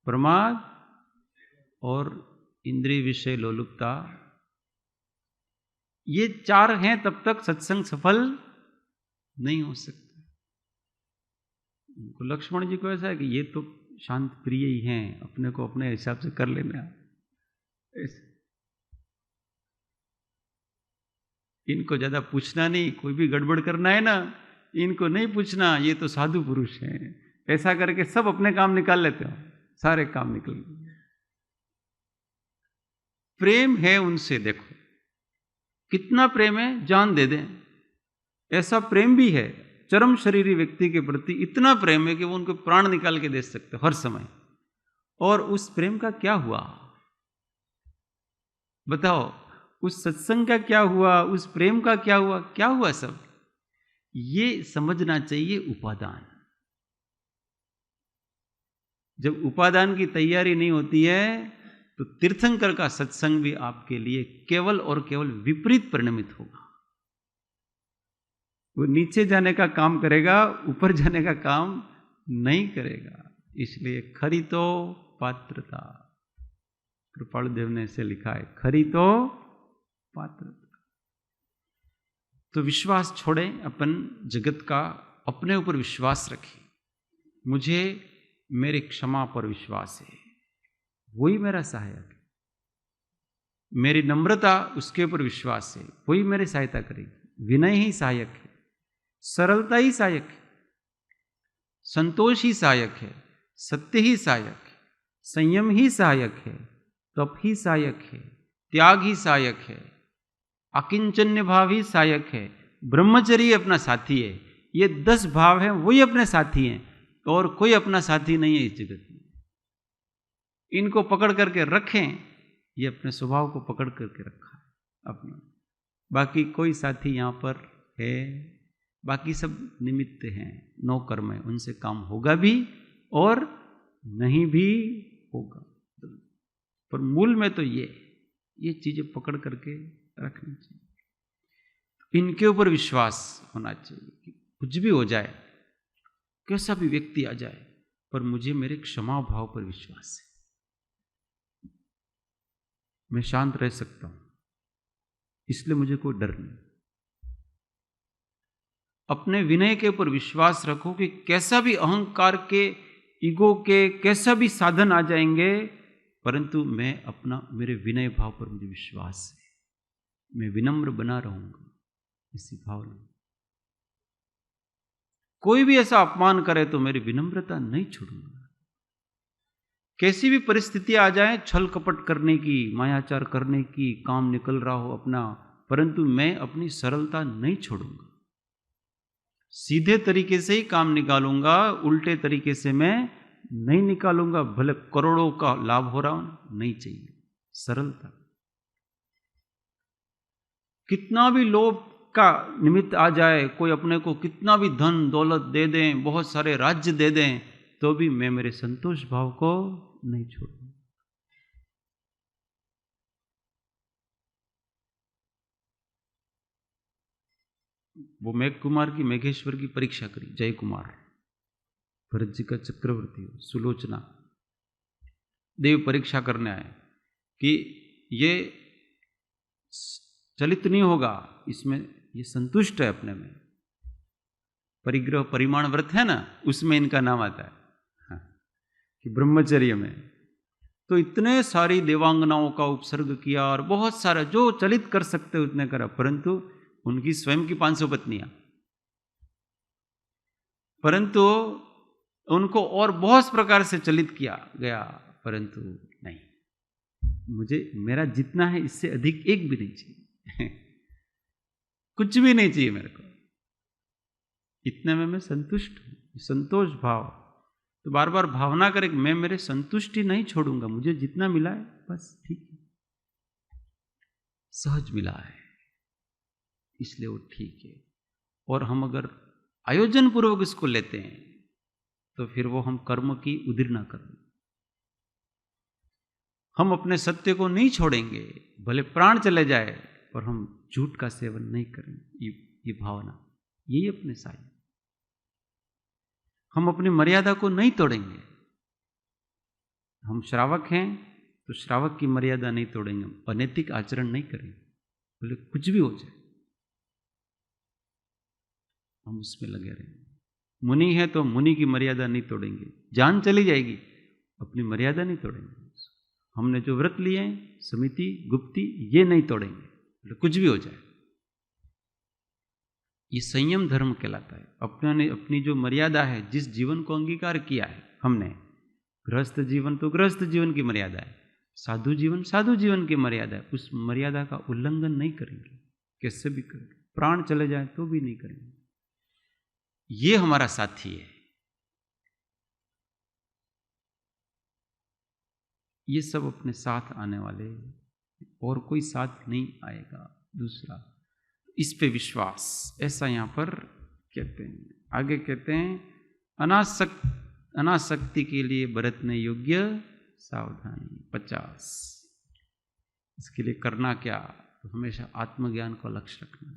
A: प्रमाद और इंद्रिय विषय लोलुपता। ये 4 हैं तब तक सत्संग सफल नहीं हो सकता। लक्ष्मण जी को ऐसा है कि ये तो शांत प्रिय ही हैं, अपने को अपने हिसाब से कर लेना। इनको ज्यादा पूछना नहीं, कोई भी गड़बड़ करना है ना, इनको नहीं पूछना, ये तो साधु पुरुष हैं। ऐसा करके सब अपने काम निकाल लेते हो, सारे काम निकल गए। प्रेम है उनसे, देखो कितना प्रेम है, जान दे दें। ऐसा प्रेम भी है चरम शरीरी व्यक्ति के प्रति, इतना प्रेम है कि वो उनको प्राण निकाल के दे सकते हर समय। और उस प्रेम का क्या हुआ बताओ? उस सत्संग का क्या हुआ? उस प्रेम का क्या हुआ? क्या हुआ? सब ये समझना चाहिए। उपादान, जब उपादान की तैयारी नहीं होती है तो तीर्थंकर का सत्संग भी आपके लिए केवल और केवल विपरीत परिणमित होगा। वो नीचे जाने का काम करेगा, ऊपर जाने का काम नहीं करेगा। इसलिए खरी तो पात्रता, कृपालु देव ने ऐसे लिखा है, खरी तो पात्रता। तो विश्वास छोड़ें अपन जगत का, अपने ऊपर विश्वास रखें। मुझे मेरी क्षमा पर विश्वास है, वही मेरा सहायक है। मेरी नम्रता, उसके ऊपर विश्वास है, वही मेरी सहायता करेगी। विनय ही सहायक है, सरलता ही सहायक है, संतोष ही सहायक है, सत्य ही सहायक है, संयम ही सहायक है, तप ही सहायक है, त्याग ही सहायक है, अकिंचन्य भाव ही सहायक है, ब्रह्मचर्य अपना साथी है। ये 10 भाव हैं, वही अपने साथी हैं, और कोई अपना साथी नहीं है इस जगत में। इनको पकड़ करके रखें, ये अपने स्वभाव को पकड़ करके रखा है अपना। बाकी कोई साथी यहाँ पर है, बाकी सब निमित्त हैं, नौकर्म है, उनसे काम होगा भी और नहीं भी होगा। पर मूल में तो ये चीजें पकड़ करके रखनी चाहिए। इनके ऊपर विश्वास होना चाहिए कि कुछ भी हो जाए, कैसा भी व्यक्ति आ जाए, पर मुझे मेरे क्षमा भाव पर विश्वास है। मैं शांत रह सकता हूं, इसलिए मुझे कोई डर नहीं। अपने विनय के ऊपर विश्वास रखो कि कैसा भी अहंकार के, ईगो के कैसा भी साधन आ जाएंगे, परंतु मैं अपना, मेरे विनय भाव पर मुझे विश्वास है। मैं विनम्र बना रहूंगा, इसी भावना। कोई भी ऐसा अपमान करे तो मेरी विनम्रता नहीं छोड़ूंगा। कैसी भी परिस्थिति आ जाए, छल कपट करने की, मायाचार करने की, काम निकल रहा हो अपना, परंतु मैं अपनी सरलता नहीं छोड़ूंगा। सीधे तरीके से ही काम निकालूंगा, उल्टे तरीके से मैं नहीं निकालूंगा। भले करोड़ों का लाभ हो रहा हो, नहीं चाहिए। सरलता। कितना भी लोभ का निमित्त आ जाए, कोई अपने को कितना भी धन दौलत दे दें, बहुत सारे राज्य दे दें, तो भी मैं मेरे संतोष भाव को नहीं छोड़ूंगा। वो मेघ कुमार की, मेघेश्वर की परीक्षा करी। जय कुमार, भरत जी का चक्रवर्ती, सुलोचना देव परीक्षा करने आए कि ये चलित नहीं होगा, इसमें ये संतुष्ट है अपने में। परिग्रह परिमाण व्रत है ना, उसमें इनका नाम आता है। हाँ, कि ब्रह्मचर्य में तो इतने सारी देवांगनाओं का उपसर्ग किया और बहुत सारा जो चलित कर सकते उतने करा, परंतु उनकी स्वयं की 500 पत्नियां, परंतु उनको और बहुत प्रकार से चलित किया गया, परंतु नहीं, मुझे मेरा जितना है इससे अधिक एक भी नहीं चाहिए। कुछ भी नहीं चाहिए मेरे को, इतने में मैं संतुष्ट हूं। संतोष भाव। तो बार बार भावना करे कि मैं मेरे संतुष्टि नहीं छोड़ूंगा, मुझे जितना मिला है बस ठीक है, सहज मिला है, इसलिए वो ठीक है। और हम अगर आयोजन पूर्वक इसको लेते हैं तो फिर वो हम कर्म की उदिरना करें। हम अपने सत्य को नहीं छोड़ेंगे, भले प्राण चले जाए, पर हम झूठ का सेवन नहीं करेंगे। ये भावना, यही अपने साई। हम अपनी मर्यादा को नहीं तोड़ेंगे। हम श्रावक हैं तो श्रावक की मर्यादा नहीं तोड़ेंगे, अनैतिक आचरण नहीं करेंगे, भले कुछ भी हो जाए हम उसमें लगे रहेंगे। मुनि है तो मुनि की मर्यादा नहीं तोड़ेंगे, जान चली जाएगी, अपनी मर्यादा नहीं तोड़ेंगे। हमने जो व्रत लिए हैं, समिति गुप्ती, ये नहीं तोड़ेंगे, कुछ भी हो जाए। ये संयम धर्म कहलाता है। अपने अपनी जो मर्यादा है, जिस जीवन को अंगीकार किया है हमने, गृहस्थ जीवन तो गृहस्थ जीवन की मर्यादा है, साधु जीवन साधु जीवन की मर्यादा है, उस मर्यादा का उल्लंघन नहीं करेंगे, कैसे भी करेंगे, प्राण चले जाए तो भी नहीं करेंगे। ये हमारा साथी है। ये सब अपने साथ आने वाले, और कोई साथ नहीं आएगा दूसरा। इस पे विश्वास, ऐसा यहां पर कहते हैं। आगे कहते हैं, अनासक्ति के लिए बरतने योग्य सावधानी 50। इसके लिए करना क्या? तो हमेशा आत्मज्ञान का लक्ष्य रखना।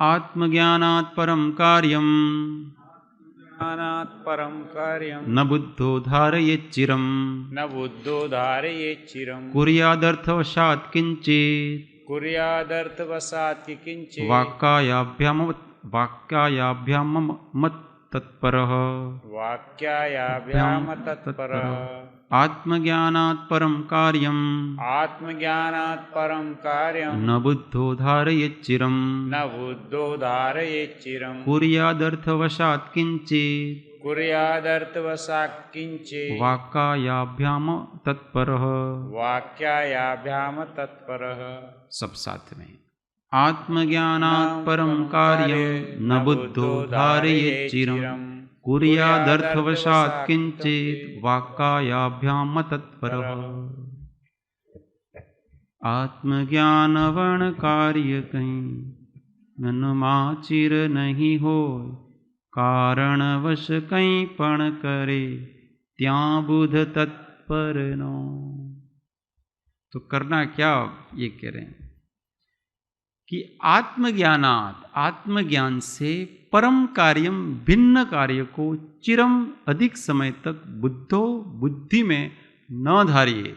A: आत्मज्ञानात् परम कार्यम न बुद्धो धारयेत् चिरम कुर्यादर्थवशात् किंचित् वाक्यायाभ्याम तत्परः आत्मज्ञानात् परं कार्यं न बुद्धो धारयेत् चिरं कुर्यादर्थवशात् किंचित् वाक्यायाभ्याम तत्परः। सब साथ में। आत्मज्ञानात् परं कार्यं न बुद्धो धारयेत् चिरं कुर्यादर्थवशात् किंचित् वाक्यायाभ्याम तत्परः। आत्मज्ञान कार्य कहीं मनुमाचिर नहीं हो, कारणवश कहीं पण करे त्या बुध तत्पर नो। तो करना क्या, ये कह रहे हैं कि आत्मज्ञानात्, आत्मज्ञान से परम कार्यम, भिन्न कार्य को चिरम, अधिक समय तक, बुद्धो, बुद्धि में न धारिए,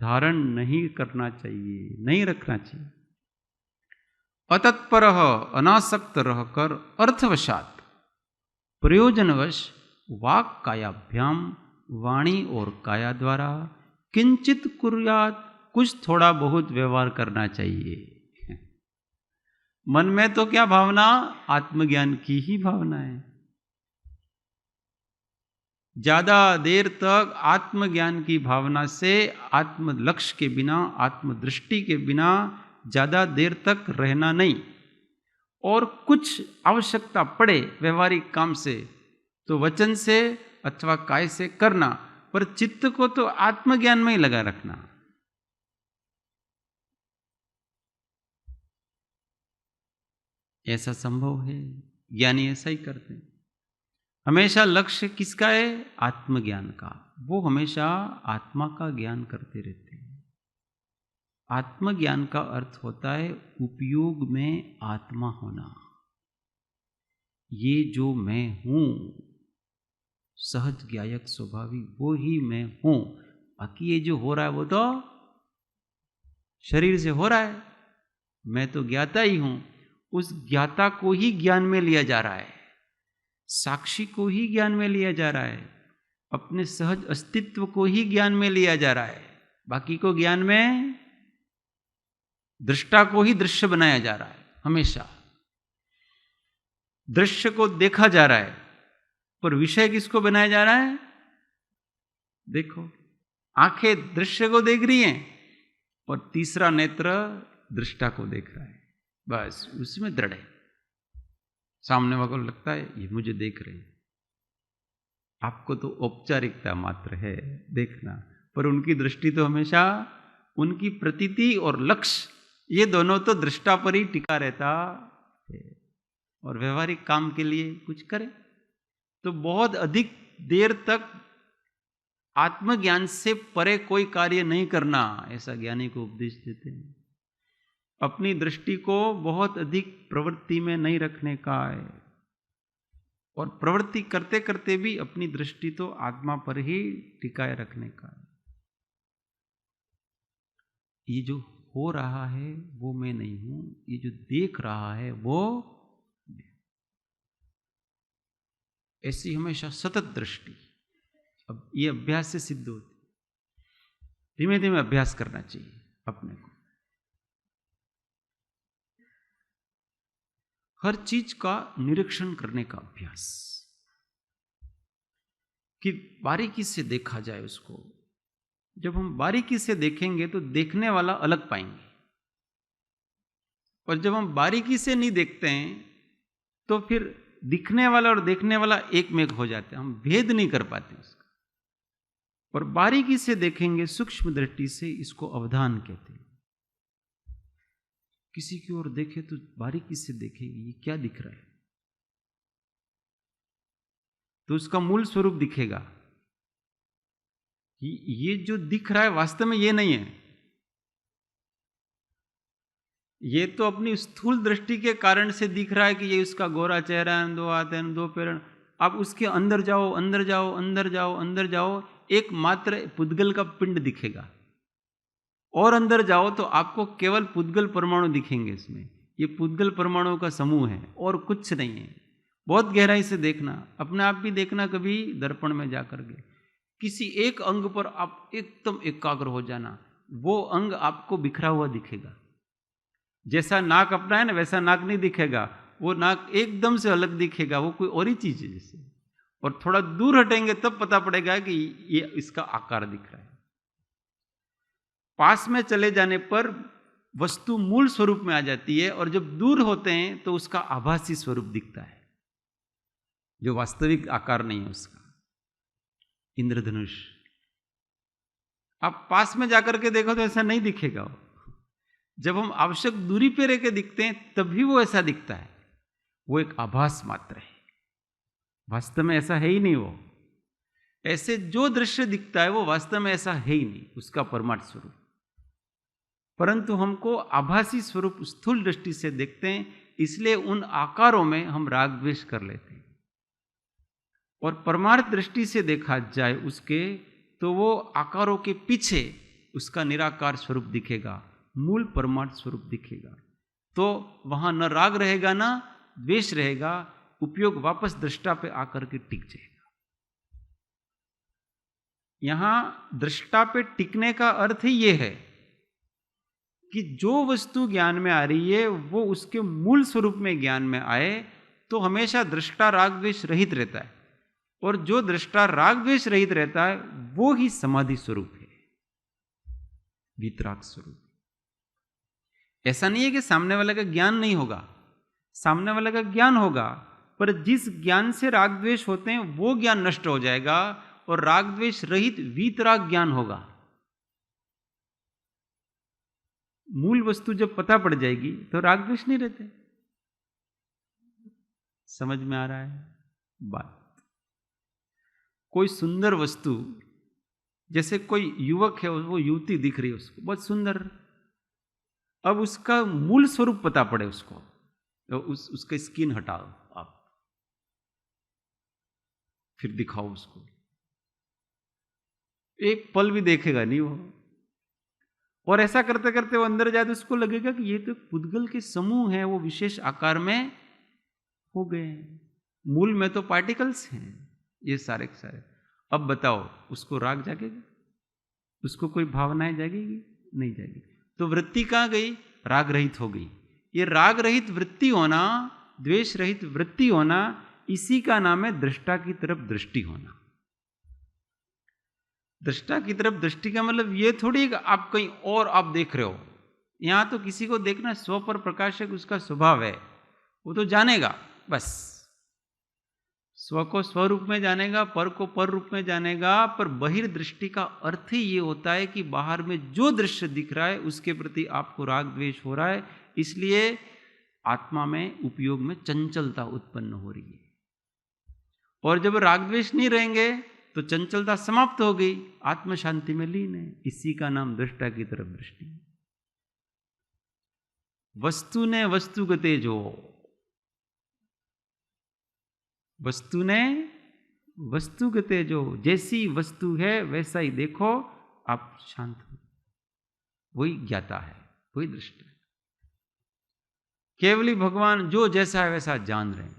A: धारण नहीं करना चाहिए, नहीं रखना चाहिए। अतत्परः, अनासक्त रहकर, अर्थवशात, प्रयोजनवश, वाक् कायाभ्याम, वाणी और काया द्वारा, किंचित कुर्यात, कुछ थोड़ा बहुत व्यवहार करना चाहिए। मन में तो क्या भावना, आत्मज्ञान की ही भावना है। ज्यादा देर तक आत्मज्ञान की भावना से, आत्म लक्ष्य के बिना, आत्मदृष्टि के बिना ज्यादा देर तक रहना नहीं। और कुछ आवश्यकता पड़े व्यवहारिक काम से तो वचन से अथवा काय से करना, पर चित्त को तो आत्मज्ञान में ही लगा रखना। ऐसा संभव है, ज्ञानी ऐसा ही करते हैं। हमेशा लक्ष्य किसका है, आत्मज्ञान का। वो हमेशा आत्मा का ज्ञान करते रहते हैं। आत्मज्ञान का अर्थ होता है उपयोग में आत्मा होना। ये जो मैं हूं, सहज ज्ञायक स्वाभाविक, वो ही मैं हूं। बाकी ये जो हो रहा है वो तो शरीर से हो रहा है। मैं तो ज्ञाता ही हूं। उस ज्ञाता को ही ज्ञान में लिया जा रहा है, साक्षी को ही ज्ञान में लिया जा रहा है, अपने सहज अस्तित्व को ही ज्ञान में लिया जा रहा है। बाकी को ज्ञान में, दृष्टा को ही दृश्य बनाया जा रहा है। हमेशा दृश्य को देखा जा रहा है, पर विषय किसको बनाया जा रहा है? देखो, आंखें दृश्य को देख रही हैं और तीसरा नेत्र दृष्टा को देख रहा है। बस उसमें दृढ़ है। सामने वाले को लगता है ये मुझे देख रहे हैं। आपको तो औपचारिकता मात्र है देखना, पर उनकी दृष्टि तो हमेशा, उनकी प्रतीति और लक्ष्य, ये दोनों तो दृष्टा पर ही टिका रहता है। और व्यवहारिक काम के लिए कुछ करे तो बहुत अधिक देर तक आत्मज्ञान से परे कोई कार्य नहीं करना, ऐसा ज्ञानी को उपदेश देते हैं। अपनी दृष्टि को बहुत अधिक प्रवृत्ति में नहीं रखने का है, और प्रवृत्ति करते करते भी अपनी दृष्टि तो आत्मा पर ही टिकाए रखने का है। ये जो हो रहा है वो मैं नहीं हूं, ये जो देख रहा है वो ऐसी हमेशा सतत दृष्टि। अब ये अभ्यास से सिद्ध होती, धीमे धीमे अभ्यास करना चाहिए अपने को। हर चीज का निरीक्षण करने का अभ्यास, कि बारीकी से देखा जाए उसको। जब हम बारीकी से देखेंगे तो देखने वाला अलग पाएंगे, और जब हम बारीकी से नहीं देखते हैं तो फिर दिखने वाला और देखने वाला एक में हो जाते हैं, हम भेद नहीं कर पाते उसका। और बारीकी से देखेंगे, सूक्ष्म दृष्टि से, इसको अवधान कहते हैं। किसी की ओर देखे तो बारीकी से देखेगी ये क्या दिख रहा है, तो उसका मूल स्वरूप दिखेगा। ये जो दिख रहा है वास्तव में ये नहीं है, ये तो अपनी स्थूल दृष्टि के कारण से दिख रहा है कि ये उसका गोरा चेहरा है, दो हाथ हैं, दो पैर। आप उसके अंदर जाओ, अंदर जाओ, अंदर जाओ, अंदर जाओ, एक मात्र पुद्गल का पिंड दिखेगा। और अंदर जाओ तो आपको केवल पुद्गल परमाणु दिखेंगे इसमें। ये पुद्गल परमाणु का समूह है और कुछ नहीं है। बहुत गहराई से देखना, अपने आप भी देखना, कभी दर्पण में जाकर के किसी एक अंग पर आप एकदम एकाग्र हो जाना, वो अंग आपको बिखरा हुआ दिखेगा। जैसा नाक अपना है ना, वैसा नाक नहीं दिखेगा, वो नाक एकदम से अलग दिखेगा, वो कोई और ही चीज है जैसे। और थोड़ा दूर हटेंगे तब पता पड़ेगा कि ये इसका आकार दिख रहा है। पास में चले जाने पर वस्तु मूल स्वरूप में आ जाती है, और जब दूर होते हैं तो उसका आभासी स्वरूप दिखता है, जो वास्तविक आकार नहीं है उसका। इंद्रधनुष आप पास में जाकर के देखो तो ऐसा नहीं दिखेगा वो। जब हम आवश्यक दूरी पे रह के दिखते हैं तभी वो ऐसा दिखता है। वो एक आभास मात्र है, वास्तव में ऐसा है ही नहीं। वो ऐसे जो दृश्य दिखता है वो वास्तव में ऐसा है ही नहीं, उसका परमार्थ स्वरूप। परंतु हमको आभासी स्वरूप स्थूल दृष्टि से देखते हैं, इसलिए उन आकारों में हम राग द्वेष कर लेते हैं। और परमार्थ दृष्टि से देखा जाए उसके, तो वो आकारों के पीछे उसका निराकार स्वरूप दिखेगा, मूल परमार्थ स्वरूप दिखेगा। तो वहां न राग रहेगा न द्वेष रहेगा, उपयोग वापस दृष्टा पे आकर के टिक जाएगा। यहां दृष्टा पे टिकने का अर्थ ही ये है कि जो वस्तु ज्ञान में आ रही है वो उसके मूल स्वरूप में ज्ञान में आए तो हमेशा दृष्टा राग द्वेष रहित रहता है, और जो दृष्टा राग द्वेष रहित रहता है वो ही समाधि स्वरूप है, वीतराग स्वरूप। ऐसा नहीं है कि सामने वाले का ज्ञान नहीं होगा, सामने वाले का ज्ञान होगा, पर जिस ज्ञान से राग द्वेष होते हैं वो ज्ञान नष्ट हो जाएगा और राग द्वेष रहित वीतराग ज्ञान होगा। मूल वस्तु जब पता पड़ जाएगी तो राग द्वेष नहीं रहते। समझ में आ रहा है बात? कोई सुंदर वस्तु, जैसे कोई युवक है, वो युवती दिख रही है उसको बहुत सुंदर, अब उसका मूल स्वरूप पता पड़े उसको, तो उसका स्किन हटाओ आप, फिर दिखाओ उसको, एक पल भी देखेगा नहीं वो। और ऐसा करते करते वो अंदर जाए तो उसको लगेगा कि ये तो पुद्गल के समूह है, वो विशेष आकार में हो गए हैं, मूल में तो पार्टिकल्स हैं ये सारे के सारे। अब बताओ उसको राग जागेगा? उसको कोई भावनाएं जागेगी? नहीं जाएगी। तो वृत्ति कहां गई? राग रहित हो गई। ये राग रहित वृत्ति होना, द्वेष रहित वृत्ति होना, इसी का नाम है दृष्टा की तरफ दृष्टि होना। दृष्टा की तरफ दृष्टि का मतलब ये थोड़ी कि आप कहीं और आप देख रहे हो। यहां तो किसी को देखना स्व पर प्रकाशक उसका स्वभाव है, वो तो जानेगा बस, स्व को स्व रूप में जानेगा, पर को पर रूप में जानेगा। पर बहिर्दृष्टि का अर्थ ही ये होता है कि बाहर में जो दृश्य दिख रहा है उसके प्रति आपको राग द्वेष हो रहा है, इसलिए आत्मा में उपयोग में चंचलता उत्पन्न हो रही है। और जब राग द्वेष नहीं रहेंगे तो चंचलता समाप्त हो गई, आत्म शांति में लीन है। इसी का नाम दृष्टा की तरफ दृष्टि। वस्तु ने वस्तुगते जो, वस्तु ने वस्तुगते जो, जैसी वस्तु है वैसा ही देखो, आप शांत हो। वही ज्ञाता है, वही दृष्टा है। केवली भगवान जो जैसा है वैसा जान रहे हैं,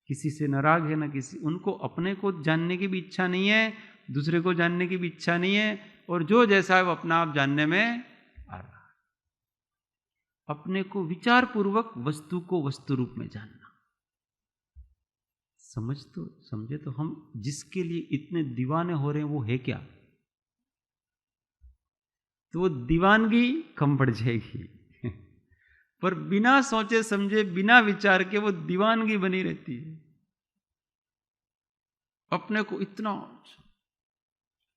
A: किसी से नाराज है ना किसी, उनको अपने को जानने की भी इच्छा नहीं है, दूसरे को जानने की भी इच्छा नहीं है, और जो जैसा है वो अपना आप जानने में आ रहा है। अपने को विचार पूर्वक वस्तु को वस्तु रूप में जानना। समझे तो हम जिसके लिए इतने दीवाने हो रहे हैं वो है क्या? तो वो दीवानगी कम पड़ जाएगी पर बिना सोचे समझे, बिना विचार के वो दीवानगी बनी रहती है। अपने को इतना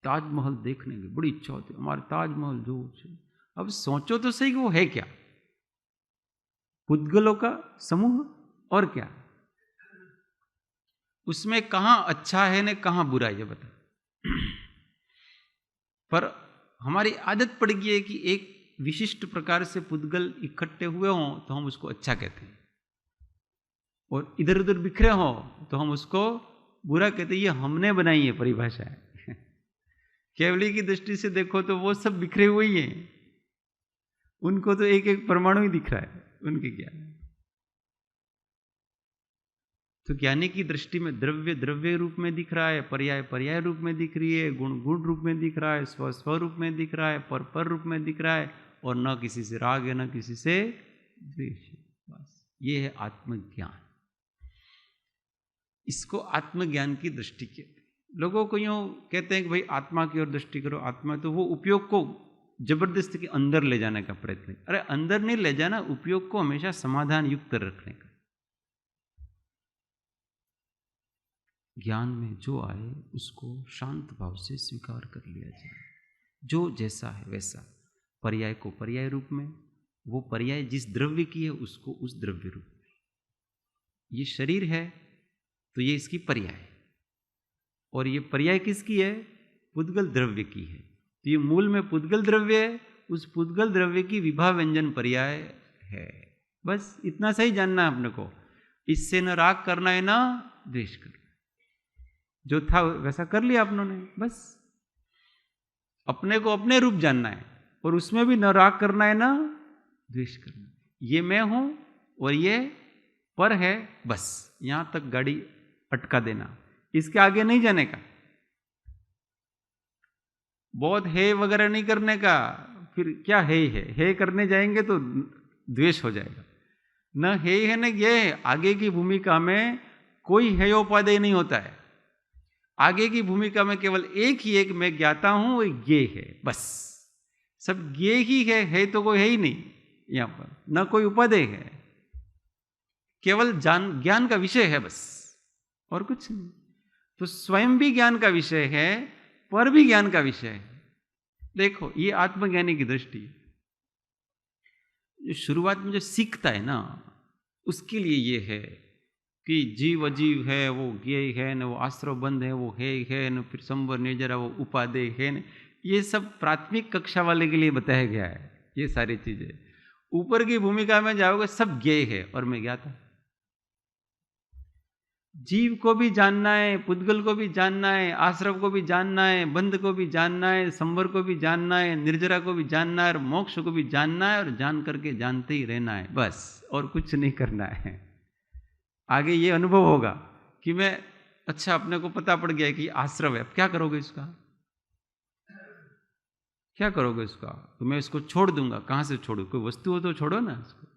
A: ताजमहल देखने की बड़ी इच्छा होती है, हमारे ताजमहल जो, अब सोचो तो सही कि वो है क्या? पुद्गलों का समूह और क्या? उसमें कहां अच्छा है ने कहां बुरा है ये बता। पर हमारी आदत पड़ गई है कि एक विशिष्ट प्रकार से पुद्गल इकट्ठे हुए हों तो हम उसको अच्छा कहते हैं, और इधर उधर बिखरे हों तो हम उसको बुरा कहते हैं। ये हमने बनाई है परिभाषा है। केवली की दृष्टि से देखो तो वो सब बिखरे हुए ही हैं, उनको तो एक एक परमाणु ही दिख रहा है उनके ज्ञान। तो ज्ञानी की दृष्टि में द्रव्य द्रव्य रूप में दिख रहा है, पर्याय पर्याय रूप में दिख रही है, गुण गुण रूप में दिख रहा है, स्व स्व रूप में दिख रहा है, पर पर रूप में दिख रहा है, और न किसी से राग है न किसी से द्वेष। बस ये है आत्मज्ञान। इसको आत्मज्ञान की दृष्टि कहते हैं। लोगों को यूं कहते हैं कि भाई आत्मा की ओर दृष्टि करो, आत्मा, तो वो उपयोग को जबरदस्ती के अंदर ले जाने का प्रयत्न। अरे अंदर नहीं ले जाना, उपयोग को हमेशा समाधान युक्त रखने का। ज्ञान में जो आए उसको शांत भाव से स्वीकार कर लिया जाए, जो जैसा है वैसा। पर्याय को पर्याय रूप में, वो पर्याय जिस द्रव्य की है उसको उस द्रव्य रूप में। ये शरीर है तो ये इसकी पर्याय है, और ये पर्याय किसकी है? पुद्गल द्रव्य की है। तो ये मूल में पुद्गल द्रव्य है, उस पुद्गल द्रव्य की विभा व्यंजन पर्याय है। बस इतना सही जानना है अपने को। इससे न राग करना है ना द्वेष करना। जो था वैसा कर लिया अपनों ने, बस अपने को अपने रूप जानना है, और उसमें भी न राग करना है ना द्वेष करना। ये मैं हूं और ये पर है, बस यहां तक गाड़ी अटका देना, इसके आगे नहीं जाने का। बहुत है वगैरह नहीं करने का, फिर क्या है करने जाएंगे तो द्वेष हो जाएगा। न है न ये है। आगे की भूमिका में कोई हेयोपादेय नहीं होता है। आगे की भूमिका में केवल एक ही एक मैं ज्ञाता हूं, वो ये है बस। सब ये ही है तो कोई है ही नहीं यहां पर, न कोई उपादेय है, केवल ज्ञान का विषय है बस, और कुछ नहीं। तो स्वयं भी ज्ञान का विषय है, पर भी ज्ञान का विषय है। देखो ये आत्मज्ञानी की दृष्टि। जो शुरुआत में जो सीखता है ना, उसके लिए ये है कि जीव अजीव है, वो ये है न, वो आश्रव बंध है, वो है न, फिर संवर निर्जरा वो उपादेय है न। ये सब प्राथमिक कक्षा वाले के लिए बताया गया है। ये सारी चीजें ऊपर की भूमिका में जाओगे, सब ज्ञेय है और मैं ज्ञाता। जीव को भी जानना है, पुद्गल को भी जानना है, आश्रव को भी जानना है, बंध को भी जानना है, संवर को भी जानना है, निर्जरा को भी जानना है, और मोक्ष को भी जानना है, और जान करके जानते ही रहना है बस, और कुछ नहीं करना है। आगे ये अनुभव होगा कि मैं अच्छा अपने को पता पड़ गया कि आश्रव है, अब क्या करोगे इसका, क्या करोगे इसका? तो मैं इसको छोड़ दूंगा। कहां से छोड़ू? कोई वस्तु हो तो छोड़ो ना इसको।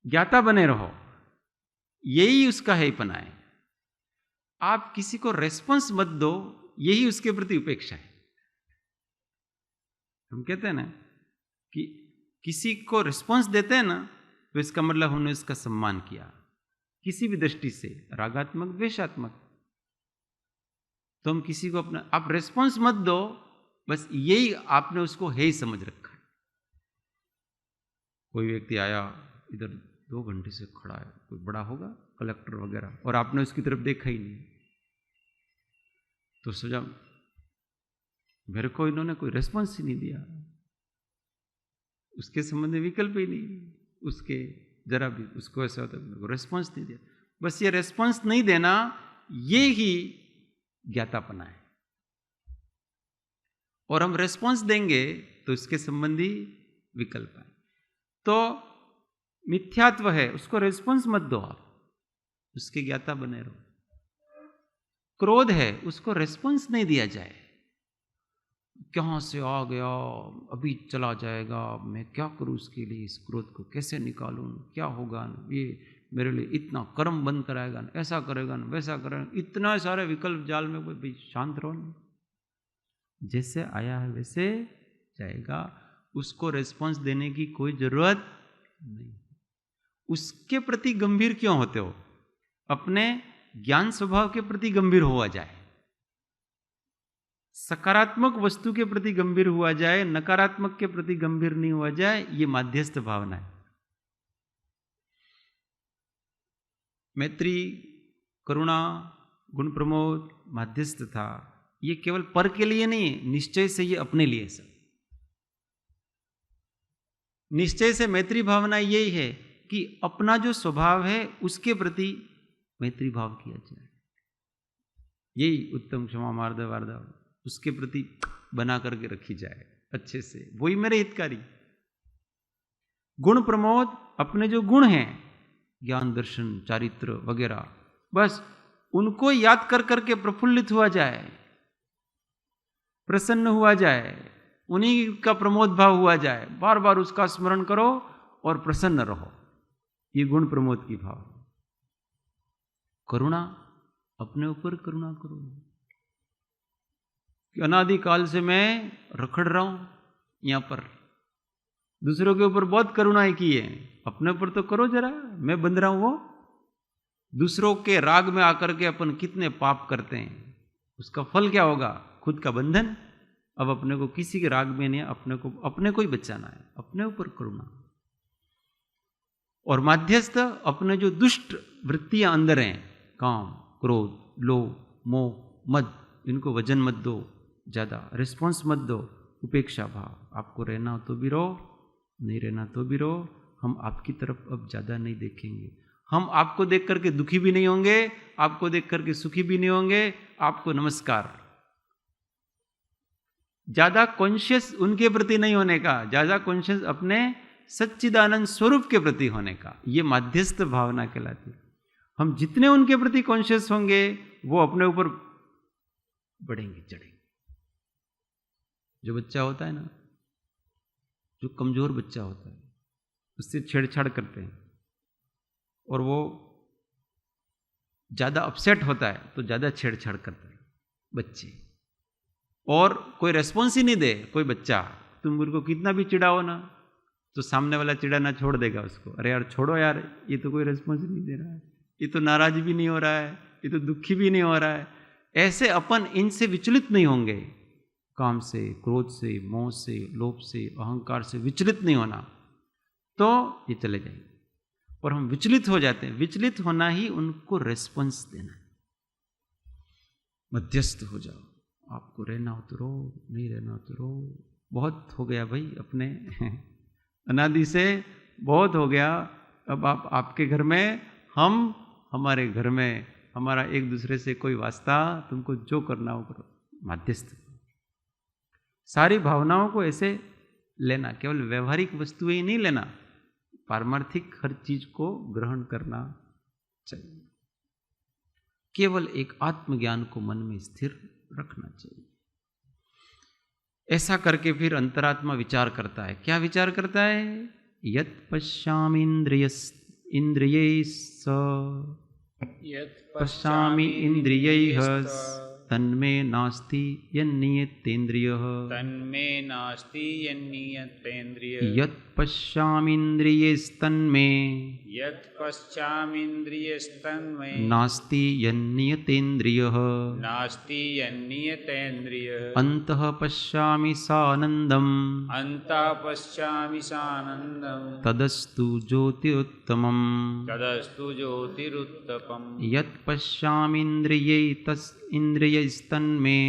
A: ज्ञाता बने रहो, यही उसका है पना है। आप किसी को रेस्पॉन्स मत दो, यही उसके प्रति उपेक्षा है। हम कहते हैं ना कि किसी को रिस्पॉन्स देते हैं ना, तो इसका मतलब हमने इसका सम्मान किया किसी भी दृष्टि से, रागात्मक द्वेषात्मक। तो हम किसी को अपना, आप रेस्पॉन्स मत दो, बस यही आपने उसको है ही समझ रखा है। कोई व्यक्ति आया इधर 2 घंटे से खड़ा है, कोई बड़ा होगा कलेक्टर वगैरह, और आपने उसकी तरफ देखा ही नहीं, तो सोचा मेरे को इन्होंने कोई रेस्पॉन्स ही नहीं दिया, उसके संबंध में विकल्प ही नहीं, उसके जरा भी उसको ऐसा होता है रेस्पॉन्स नहीं दिया। बस ये रेस्पॉन्स नहीं देना, ये ही ज्ञातापना है। और हम रेस्पॉन्स देंगे तो इसके संबंधी विकल्प है। तो मिथ्यात्व है, उसको रेस्पॉन्स मत दो, आप उसके ज्ञाता बने रहो। क्रोध है, उसको रेस्पॉन्स नहीं दिया जाए, कहां से आ गया, अभी चला जाएगा, मैं क्या करूं इसके लिए, इस क्रोध को कैसे निकालूं, क्या होगा, ये मेरे लिए इतना कर्म बंद कराएगा, ऐसा करेगा, वैसा करेगा, इतना सारे विकल्प जाल में। कोई शांत रहो ना, जैसे आया है वैसे जाएगा, उसको रेस्पॉन्स देने की कोई जरूरत नहीं। उसके प्रति गंभीर क्यों होते हो? अपने ज्ञान स्वभाव के प्रति गंभीर हुआ जाए, सकारात्मक वस्तु के प्रति गंभीर हुआ जाए, नकारात्मक के प्रति गंभीर नहीं हुआ जाए। ये माध्यस्थ भावना है। मैत्री, करुणा, गुण प्रमोद, माध्यस्थ था। ये केवल पर के लिए नहीं है, निश्चय से ये अपने लिए सब। निश्चय से मैत्री भावना यही है कि अपना जो स्वभाव है उसके प्रति मैत्री भाव किया जाए। यही उत्तम क्षमा मार्दव वार्धव, उसके प्रति बना करके रखी जाए अच्छे से, वही मेरे हितकारी। गुण प्रमोद, अपने जो गुण हैं, ज्ञान, दर्शन, चारित्र वगैरह, बस उनको याद कर करके प्रफुल्लित हुआ जाए, प्रसन्न हुआ जाए, उन्हीं का प्रमोद भाव हुआ जाए। बार बार उसका स्मरण करो और प्रसन्न रहो। ये गुण प्रमोद की भाव। करुणा, अपने ऊपर करुणा करो कि अनादिकाल से मैं रखड़ रहा हूं यहां पर, दूसरों के ऊपर बहुत करुणाएं की है, अपने ऊपर तो करो जरा, मैं बंध रहा हूं। वो दूसरों के राग में आकर के अपन कितने पाप करते हैं, उसका फल क्या होगा? खुद का बंधन। अब अपने को किसी के राग में नहीं, अपने को ही बचाना है, अपने ऊपर करुणा। और माध्यस्थ, अपने जो दुष्ट वृत्तियां अंदर हैं, काम, क्रोध, लोभ, मोह, मद, इनको वजन मत दो, ज्यादा रिस्पॉन्स मत दो, उपेक्षा भाव। आपको रहना हो तो भी रहो, नहीं रहना तो भी रहो, हम आपकी तरफ अब ज्यादा नहीं देखेंगे। हम आपको देख करके दुखी भी नहीं होंगे, आपको देख करके सुखी भी नहीं होंगे, आपको नमस्कार। ज्यादा कॉन्शियस उनके प्रति नहीं होने का, ज्यादा कॉन्शियस अपने सच्चिदानंद स्वरूप के प्रति होने का, ये माध्यस्थ भावना कहलाती है। हम जितने उनके प्रति कॉन्शियस होंगे, वो अपने ऊपर बढ़ेंगे, चढ़ेंगे। जो बच्चा होता है ना, जो कमजोर बच्चा होता है, उससे छेड़छाड़ करते हैं और वो ज़्यादा अपसेट होता है तो ज़्यादा छेड़छाड़ करता है बच्चे, और कोई रेस्पॉन्स ही नहीं दे कोई बच्चा, तुम उनको कितना भी चिढ़ाओ ना तो सामने वाला चिढ़ाना छोड़ देगा उसको, अरे यार छोड़ो यार, ये तो कोई रेस्पॉन्स नहीं दे रहा है, ये तो नाराज भी नहीं हो रहा है, ये तो दुखी भी नहीं हो रहा है। ऐसे अपन इनसे विचलित नहीं होंगे, काम से, क्रोध से, मोह से, लोभ से, अहंकार से विचलित नहीं होना, तो ये चले जाएंगे। और हम विचलित हो जाते हैं, विचलित होना ही उनको रेस्पॉन्स देना है। मध्यस्थ हो जाओ, आपको रहना हो तो रहो, नहीं रहना हो तो रहो, बहुत हो गया भाई, अपने अनादि से बहुत हो गया, अब आप आपके घर में, हम हमारे घर में, हमारा एक दूसरे से कोई वास्ता, तुमको जो करना हो करो। मध्यस्थ, सारी भावनाओं को ऐसे लेना, केवल व्यवहारिक वस्तुएं ही नहीं लेना, पारमार्थिक हर चीज को ग्रहण करना चाहिए। केवल एक आत्मज्ञान को मन में स्थिर रखना चाहिए। ऐसा करके फिर अंतरात्मा विचार करता है। क्या विचार करता है? यत् पश्यामि इंद्रियैः तन्मे नास्ति यन्नियतेन्द्रियः।
B: तन्मे नास्ति यन्नियतेन्द्रियः।
A: यत् पश्यामीन्द्रियैस्तन्मे
B: यत्पश्चामीन्द्रियस्तन्मे
A: नास्ति यन्नियतेन्द्रियः।
B: नास्ति यन्नियतेन्द्रियः।
A: अन्तः पश्यामि सानन्दम्
B: अन्तः पश्यामि सानन्दम्
A: तदस्तु ज्योतिरुत्तमम्।
B: तदस्तु ज्योतिरुत्तमम्।
A: यत् पश्यामीन्द्रियैस्तन्मे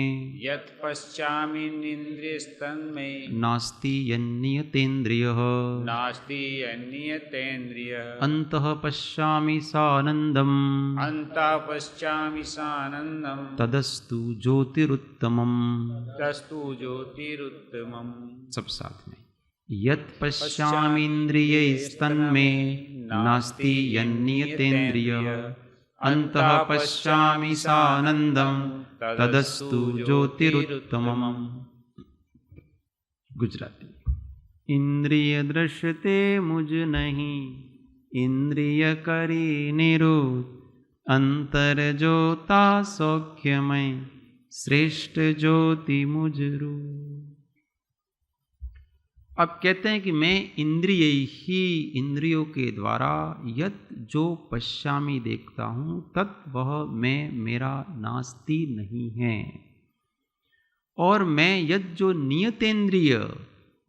B: यत्पश्चामीन्द्रियस्तन्मे
A: नास्ति यन्नियतेन्द्रियः।
B: नास्ति यन्नियतेन्द्रियः।
A: अन्तः पश्यामि सानन्दम्
B: अन्तः पश्यामि सानन्दम्
A: तदस्तु ज्योतिरुत्तमम्।
B: तदस्तु ज्योतिरुत्तमम्।
A: सब साथ में। यत् पश्यामीन्द्रियैस्तन्मे नास्ति यन्नियतेन्द्रियः। अन्तः पश्यामि सानन्दम् तदस्तु ज्योतिरुत्तमम्। गुजराती। इंद्रिय दृश्यते मुझ नहीं, इंद्रिय करी निरोध। अंतर ज्योता सौख्यमय, श्रेष्ठ ज्योति मुझ रू। अब कहते हैं कि मैं इंद्रिय ही, इंद्रियों के द्वारा यत जो पश्यामी देखता हूं, तत् वह मैं मेरा नास्ति नहीं है। और मैं यत जो नियतेंद्रिय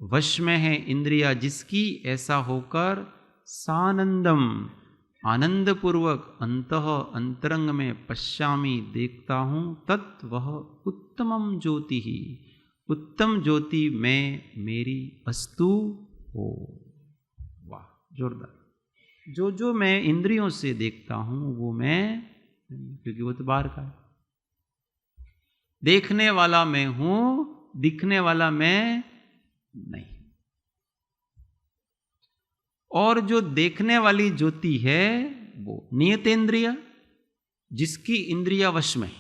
A: वश में है, इंद्रिया जिसकी, ऐसा होकर सानंदम आनंदपूर्वक अंतः अंतरंग में पश्यामी देखता हूं, तत् वह उत्तमम ज्योति ही, उत्तम ज्योति मैं मेरी वस्तु हो। वाह, जोरदार। जो मैं इंद्रियों से देखता हूं वो मैं, क्योंकि वो तो बाहर का है। देखने वाला मैं हूं, दिखने वाला मैं नहीं। और जो देखने वाली ज्योति है वो नियतेंद्रिय, जिसकी इंद्रिया वश में।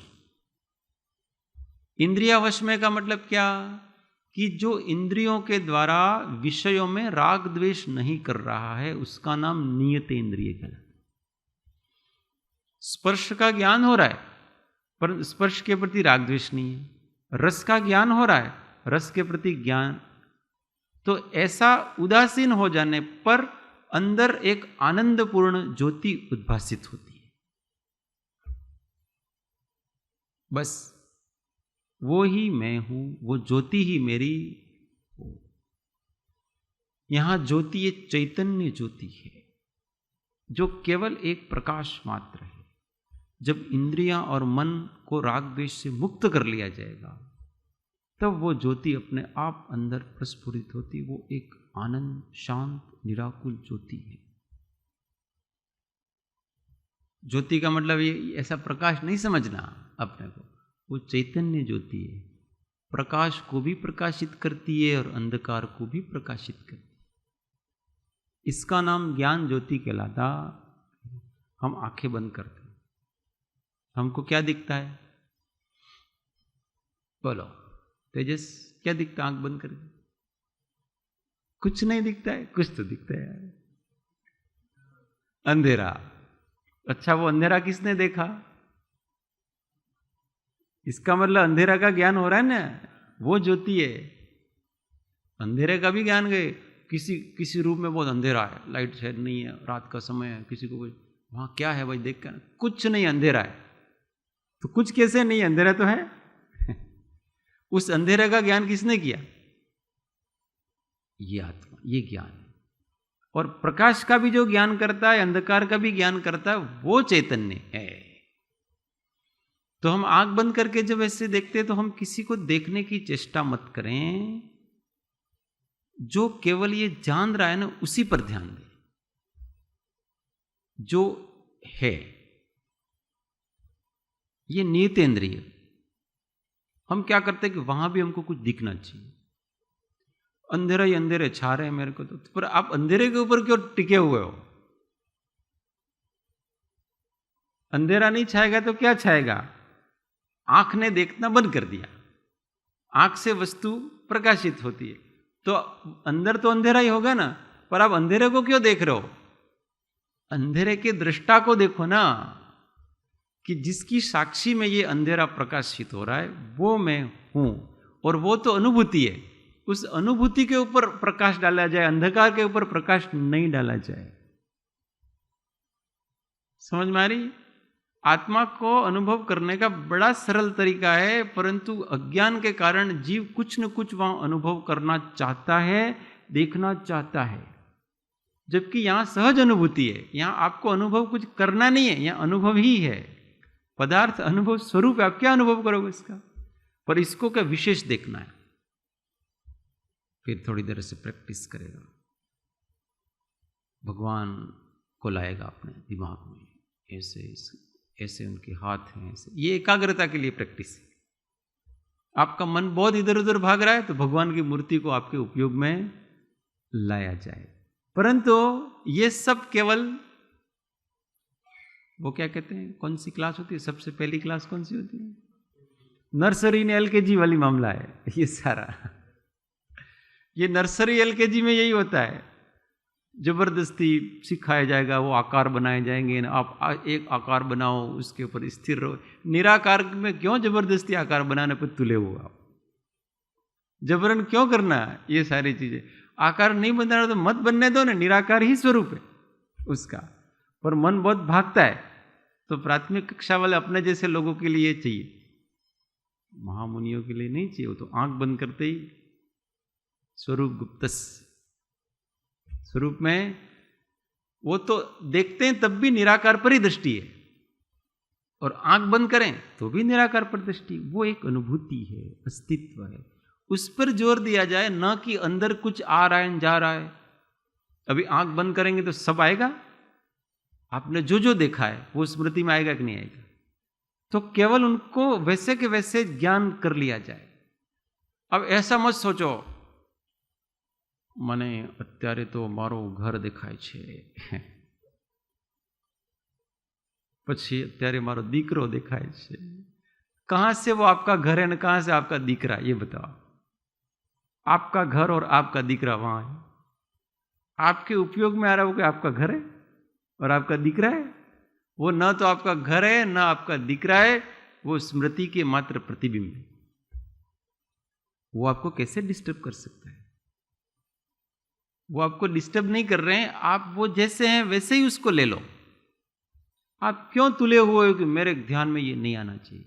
A: इंद्रिया वश में का मतलब क्या? कि जो इंद्रियों के द्वारा विषयों में राग द्वेष नहीं कर रहा है, उसका नाम नियतेंद्रिय कहलाता है। स्पर्श का ज्ञान हो रहा है पर स्पर्श के प्रति राग द्वेष नहीं है। रस का ज्ञान हो रहा है, रस के प्रति ज्ञान, तो ऐसा उदासीन हो जाने पर अंदर एक आनंदपूर्ण ज्योति उद्भासित होती है। बस वो ही मैं हूं, वो ज्योति ही मेरी हो। यहां ज्योति ये चैतन्य ज्योति है जो केवल एक प्रकाश मात्र है। जब इंद्रियां और मन को राग द्वेष से मुक्त कर लिया जाएगा, तब वो ज्योति अपने आप अंदर प्रस्फुरित होती। वो एक आनंद, शांत, निराकुल ज्योति है। ज्योति का मतलब ये ऐसा प्रकाश नहीं समझना अपने को, वो चैतन्य ज्योति है। प्रकाश को भी प्रकाशित करती है और अंधकार को भी प्रकाशित करती है। इसका नाम ज्ञान ज्योति कहलाता। हम आंखें बंद करते हैं, हमको क्या दिखता है? बोलो, तेजस क्या दिखता आंख बंद करके? कुछ नहीं दिखता है, कुछ तो दिखता है यार, अंधेरा। अच्छा, वो अंधेरा किसने देखा? इसका मतलब अंधेरा का ज्ञान हो रहा है ना, वो ज्योति है। अंधेरे का भी ज्ञान गए, किसी रूम में बहुत अंधेरा है, लाइट शायद नहीं है, रात का समय है, किसी को वहां क्या है भाई देख कर, कुछ नहीं, अंधेरा है। तो कुछ कैसे नहीं, अंधेरा तो है। उस अंधेरे का ज्ञान किसने किया? ये आत्मा, ये ज्ञान है। और प्रकाश का भी जो ज्ञान करता है, अंधकार का भी ज्ञान करता है, वो चैतन्य है। तो हम आंख बंद करके जब ऐसे देखते हैं तो हम किसी को देखने की चेष्टा मत करें, जो केवल ये जान रहा है ना उसी पर ध्यान दें, जो है। ये नियतेंद्रिय। हम क्या करते हैं कि वहां भी हमको कुछ दिखना चाहिए। अंधेरा ही अंधेरे छा रहे हैं मेरे को तो, पर आप अंधेरे के ऊपर क्यों टिके हुए हो? अंधेरा नहीं छाएगा तो क्या छाएगा? आंख ने देखना बंद कर दिया, आंख से वस्तु प्रकाशित होती है, तो अंदर तो अंधेरा ही होगा ना। पर आप अंधेरे को क्यों देख रहे हो? अंधेरे के दृष्टा को देखो ना, कि जिसकी साक्षी में ये अंधेरा प्रकाशित हो रहा है वो मैं हूं, और वो तो अनुभूति है। उस अनुभूति के ऊपर प्रकाश डाला जाए, अंधकार के ऊपर प्रकाश नहीं डाला जाए। समझ में आ रही? आत्मा को अनुभव करने का बड़ा सरल तरीका है, परंतु अज्ञान के कारण जीव कुछ न कुछ वहां अनुभव करना चाहता है, देखना चाहता है। जबकि यहां सहज अनुभूति है, यहां आपको अनुभव कुछ करना नहीं है, यहां अनुभव ही है। पदार्थ अनुभव स्वरूप है, आप क्या अनुभव करोगे इसका? पर इसको क्या विशेष देखना है। फिर थोड़ी देर से प्रैक्टिस करेगा, भगवान को लाएगा अपने दिमाग में, ऐसे ऐसे उनके हाथ हैं, ऐसे। ये एकाग्रता के लिए प्रैक्टिस है। आपका मन बहुत इधर उधर भाग रहा है तो भगवान की मूर्ति को आपके उपयोग में लाया जाए। परंतु ये सब केवल, वो क्या कहते हैं, कौन सी क्लास होती है, सबसे पहली क्लास कौन सी होती है? नर्सरी ने LKG वाली मामला है ये सारा। ये नर्सरी LKG में यही होता है, जबरदस्ती सिखाया जाएगा, वो आकार बनाए जाएंगे, आप एक आकार बनाओ, उसके ऊपर स्थिर रहो। निराकार में क्यों जबरदस्ती आकार बनाने पर तुले हो आप? जबरन क्यों करना है ये सारी चीजें? आकार नहीं बना रहा तो मत बनने दो ना, निराकार ही स्वरूप है उसका। पर मन बहुत भागता है, तो प्राथमिक कक्षा वाले अपने जैसे लोगों के लिए चाहिए, महामुनियों के लिए नहीं चाहिए। वो तो आंख बंद करते ही स्वरूप गुप्तस स्वरूप में वो तो देखते हैं, तब भी निराकार पर ही दृष्टि है, और आंख बंद करें तो भी निराकार पर दृष्टि। वो एक अनुभूति है, अस्तित्व है, उस पर जोर दिया जाए, ना कि अंदर कुछ आ रहा है जा रहा है। अभी आंख बंद करेंगे तो सब आएगा, आपने जो जो देखा है वो स्मृति में आएगा कि नहीं आएगा? तो केवल उनको वैसे के वैसे ज्ञान कर लिया जाए। अब ऐसा मत सोचो મને અત્યારે તો મારો ઘર દેખાય છે, પછી અત્યારે મારો દીકરો દેખાય છે। कहां से वो आपका घर है, न कहां से आपका दीकरा, ये बताओ। आपका घर और आपका दीकरा वहां है, आपके उपयोग में आ रहा है वो, क्या आपका घर है और आपका दीकरा है? वो न तो आपका घर है न आपका दीकरा है, वो स्मृति के मात्र प्रतिबिंब है। वो आपको कैसे डिस्टर्ब कर सकता है? वो आपको डिस्टर्ब नहीं कर रहे हैं, आप वो जैसे हैं वैसे ही उसको ले लो। आप क्यों तुले हुए हो कि मेरे ध्यान में ये नहीं आना चाहिए?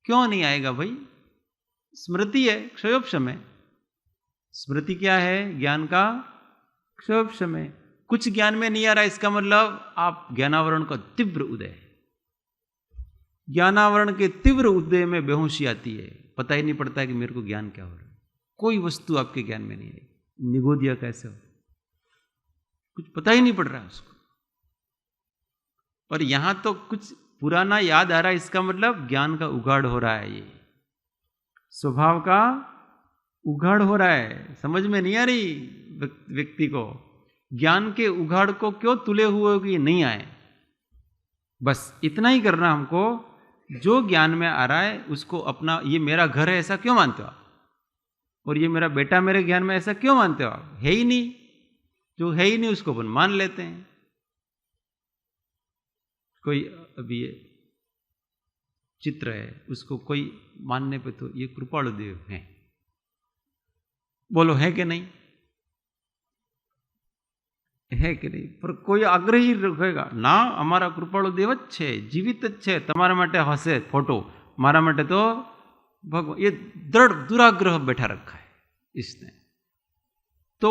A: क्यों नहीं आएगा भाई? स्मृति है, क्षयोपशमय। स्मृति क्या है? ज्ञान का क्षयोपशमय। कुछ ज्ञान में नहीं आ रहा, इसका मतलब आप ज्ञानावरण का तीव्र उदय है। ज्ञानावरण के तीव्र उदय में बेहोशी आती है, पता ही नहीं पड़ता है कि मेरे को ज्ञान क्या हो रहा है। कोई वस्तु आपके ज्ञान में नहीं आई। निगोदिया कैसे हो, कुछ पता ही नहीं पड़ रहा है उसको। और यहां तो कुछ पुराना याद आ रहा है, इसका मतलब ज्ञान का उगाड़ हो रहा है, ये स्वभाव का उगाड़ हो रहा है। समझ में नहीं आ रही व्यक्ति को, ज्ञान के उगाड़ को क्यों तुले हुए कि नहीं आए। बस इतना ही करना हमको, जो ज्ञान में आ रहा है उसको अपना, ये मेरा घर है ऐसा क्यों मानते हो आप? और ये मेरा बेटा मेरे ज्ञान में, ऐसा क्यों मानते हो आप? है ही नहीं। जो है ही नहीं उसको अपन मान लेते हैं। कोई अभी ये चित्र है, उसको कोई मानने पे तो ये कृपालु देव है, बोलो है कि नहीं? है कि नहीं? पर કોઈ આગ્રહી रहेगा ના, અમારા કૃપાળુ દેવ જ છે, જીવિત જ છે, તમારા માટે હશે ફોટો, મારા માટે તો भगवान। ये दृढ़ दुराग्रह बैठा रखा है इसने। तो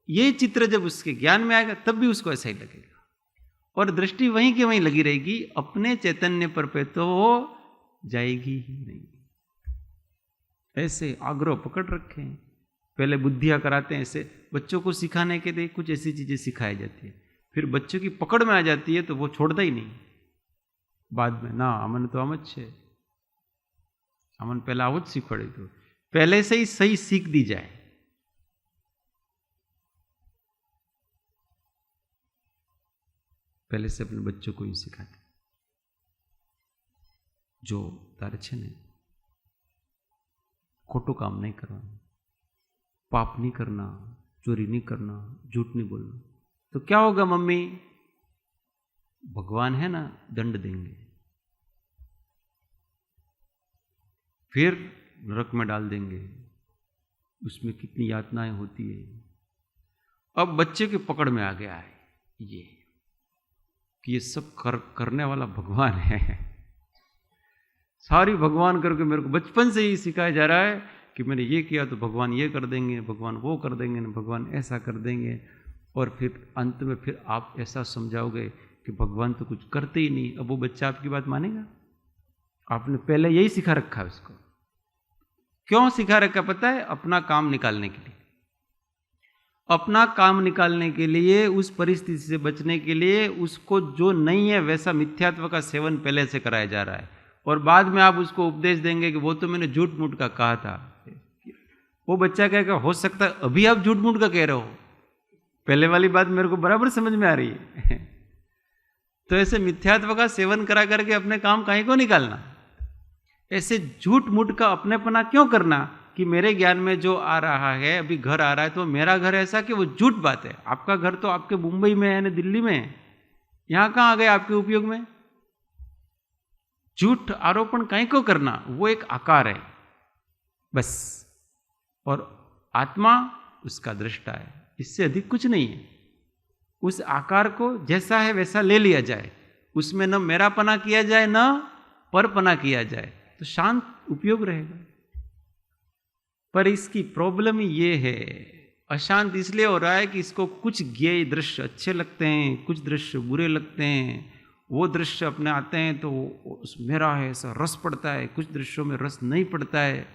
A: ये चित्र जब उसके ज्ञान में आएगा तब भी उसको ऐसा ही लगेगा, और दृष्टि वहीं की वहीं लगी रहेगी, अपने चैतन्य पर पे तो वो जाएगी ही नहीं। ऐसे आग्रह पकड़ रखे हैं। पहले बुद्धियां कराते हैं, ऐसे बच्चों को सिखाने के लिए कुछ ऐसी चीजें सिखाई जाती है, फिर बच्चों की पकड़ में आ जाती है तो वो छोड़ता ही नहीं बाद में। ना अमन तो आम ज छे, अमन पहला आवज सीखवाड़ी, तो पहले से ही सही सीख दी जाए। पहले से अपने बच्चों को ही सिखाते, जो तारे छे ने खोटो काम नहीं करना, पाप नहीं करना, चोरी नहीं करना, झूठ नहीं बोलना, तो क्या होगा मम्मी? भगवान है ना, दंड देंगे, फिर नरक में डाल देंगे, उसमें कितनी यातनाएं होती है। अब बच्चे की पकड़ में आ गया है ये कि ये सब करने वाला भगवान है। सारी भगवान करके मेरे को बचपन से ही सिखाया जा रहा है कि मैंने ये किया तो भगवान ये कर देंगे, भगवान वो कर देंगे, भगवान ऐसा कर देंगे, और फिर अंत में फिर आप ऐसा समझाओगे कि भगवान तो कुछ करते ही नहीं। अब वो बच्चा आपकी बात मानेगा? आपने पहले यही सिखा रखा है उसको। क्यों सिखा रखा पता है? अपना काम निकालने के लिए। अपना काम निकालने के लिए, उस परिस्थिति से बचने के लिए उसको जो नहीं है वैसा मिथ्यात्व का सेवन पहले से कराया जा रहा है, और बाद में आप उसको उपदेश देंगे कि वो तो मैंने झूठ मूठ का कहा था। वो बच्चा कहेगा हो सकता है अभी आप झूठ मूठ का कह रहे हो, पहले वाली बात मेरे को बराबर समझ में आ रही है। तो ऐसे मिथ्यात्व का सेवन करा करके अपने काम काहे को निकालना? ऐसे झूठ मूठ का अपनेपना क्यों करना कि मेरे ज्ञान में जो आ रहा है, अभी घर आ रहा है तो मेरा घर ऐसा कि वो झूठ बात है। आपका घर तो आपके मुंबई में है ना, दिल्ली में है, यहां कहां आ गए आपके उपयोग में? झूठ आरोपण कहीं को करना, वो एक आकार है बस, और आत्मा उसका दृष्टा है, इससे अधिक कुछ नहीं है। उस आकार को जैसा है वैसा ले लिया जाए, उसमें न मेरापना किया जाए न परपना किया जाए, तो शांत उपयोग रहेगा। पर इसकी प्रॉब्लम ये है, अशांत इसलिए हो रहा है कि इसको कुछ ज्ञेय दृश्य अच्छे लगते हैं, कुछ दृश्य बुरे लगते हैं। वो दृश्य अपने आते हैं तो मेरा है ऐसा रस पड़ता है, कुछ दृश्यों में रस नहीं पड़ता है।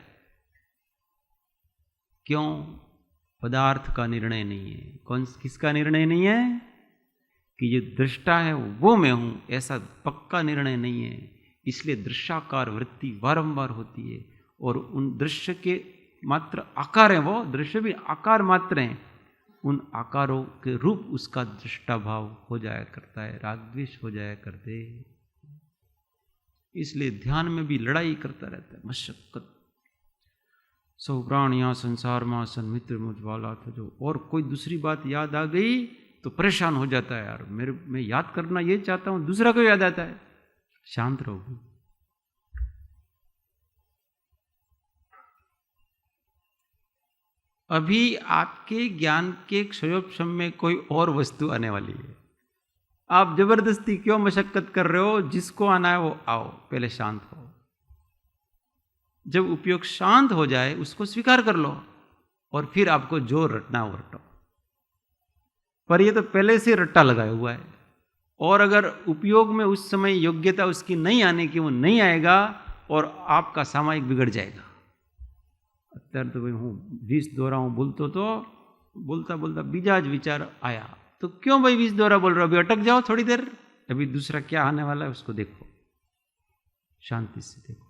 A: क्यों? पदार्थ का निर्णय नहीं है। किसका निर्णय नहीं है? कि ये दृष्टा है वो मैं हूं, ऐसा पक्का निर्णय नहीं है। इसलिए दृश्याकार वृत्ति बारंबार होती है, और उन दृश्य के मात्र आकार हैं, वो दृश्य भी आकार मात्र हैं, उन आकारों के रूप उसका दृष्टा भाव हो जाया करता है, राग द्वेष हो जाया करते। इसलिए ध्यान में भी लड़ाई करता रहता है, मशक्कत। सौ प्राण यहाँ संसार में सन्मित्र मुझवाला था जो, और कोई दूसरी बात याद आ गई तो परेशान हो जाता है, यार मैं याद करना ये चाहता हूं, दूसरा को याद आता है। शांत रहो। अभी आपके ज्ञान के क्षयोपशम में कोई और वस्तु आने वाली है, आप जबरदस्ती क्यों मशक्कत कर रहे हो? जिसको आना है वो आओ, पहले शांत हो। जब उपयोग शांत हो जाए उसको स्वीकार कर लो, और फिर आपको जो रटना वो रटो। पर ये तो पहले से रट्टा लगाया हुआ है, और अगर उपयोग में उस समय योग्यता उसकी नहीं आने की, वो नहीं आएगा और आपका सामायिक बिगड़ जाएगा। અત્યારે तो भाई हूँ 20 दोहरा हूँ बोलता, तो बोलता बोलता बीजा ज विचार आया, तो क्यों भाई 20 दोहरा बोल रहे हो? अभी अटक जाओ थोड़ी देर, अभी दूसरा क्या आने वाला है उसको देखो, शांति से देखो,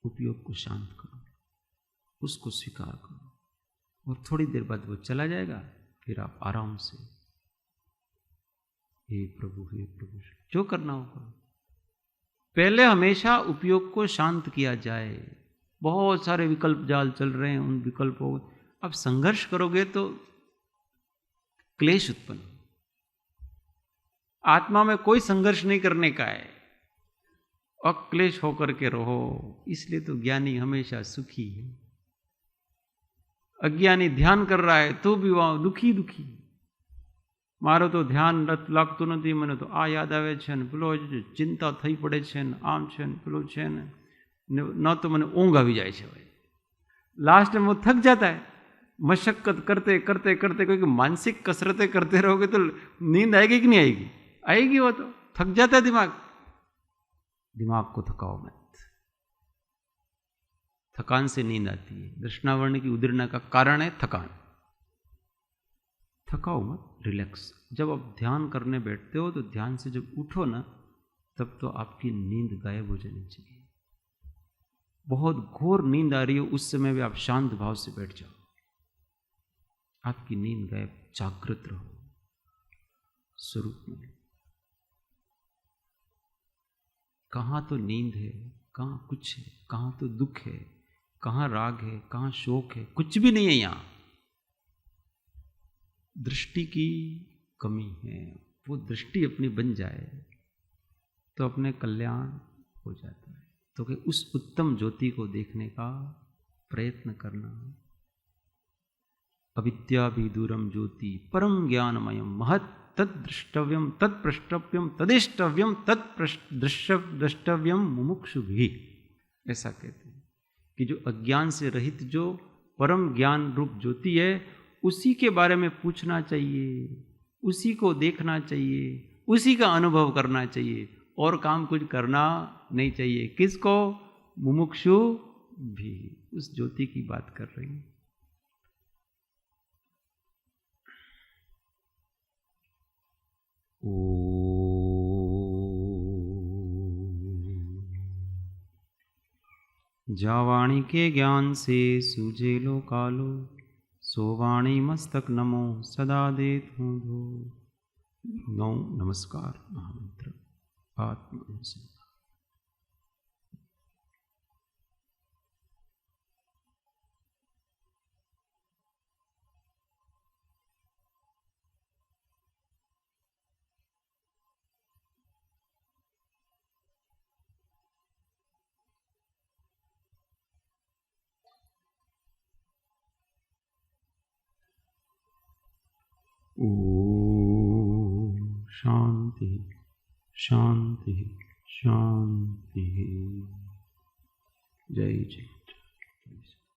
A: उपयोग को शांत करो, उसको स्वीकार करो, और थोड़ी देर बाद वो चला जाएगा। फिर आप आराम से हे प्रभु जो करना हो करो। पहले हमेशा उपयोग को शांत किया जाए, बहुत सारे विकल्प जाल चल रहे हैं, उन विकल्पों अब संघर्ष करोगे तो क्लेश उत्पन्न। आत्मा में कोई संघर्ष नहीं करने का है, अक्लेश होकर के रहो, इसलिए तो ज्ञानी हमेशा सुखी है। अज्ञानी ध्यान कर रहा है तो भी वहां दुखी दुखी। मारो तो ध्यान लागતું નથી, મને તો આ યાદ આવે છે ને પેલો ચિંતા થઈ પડે છે ને આમ છે ને પેલું છે ને न तो मैंने ऊँग आ जाए भाई। लास्ट में वो थक जाता है। मशक्कत करते करते करते, क्योंकि मानसिक कसरतें करते रहोगे तो नींद आएगी कि नहीं आएगी? आएगी। वो तो थक जाता है दिमाग। दिमाग को थकाओ मत, थकान से नींद आती है। दृष्णावर्ण की उदीर्णा का कारण है थकान। थकाओ मत, रिलैक्स। जब आप ध्यान करने बैठते हो तो ध्यान से जब उठो ना, तब तो आपकी नींद गायब हो जानी चाहिए। बहुत घोर नींद आ रही हो उस समय भी आप शांत भाव से बैठ जाओ, आपकी नींद गायब। जागृत रहो स्वरूप में। कहाँ तो नींद है, कहाँ कुछ है, कहाँ तो दुख है, कहाँ राग है, कहाँ शोक है, कुछ भी नहीं है यहाँ। दृष्टि की कमी है। वो दृष्टि अपनी बन जाए तो अपने कल्याण हो जाता है। तो कि उस उत्तम ज्योति को देखने का प्रयत्न करना। अविद्या भी दूरम ज्योति परम ज्ञानमयम महत् तद्द्रष्टव्यम तत्प्रष्टव्यम तदिष्टव्यम तत्द्रष्टव्यम मुमुक्षु भी। ऐसा कहते हैं कि जो अज्ञान से रहित जो परम ज्ञान रूप ज्योति है, उसी के बारे में पूछना चाहिए, उसी को देखना चाहिए, उसी का अनुभव करना चाहिए, और काम कुछ करना नहीं चाहिए। किसको? मुमुक्षु भी। उस ज्योति की बात कर रही हूं। जावाणी के ज्ञान से सूझे लो कालो, सोवाणी मस्तक नमो सदा देत हूँ धो। नौ नमस्कार महामंत्र आत्मसंयम। ओम शांति शांति शांति। जय जय।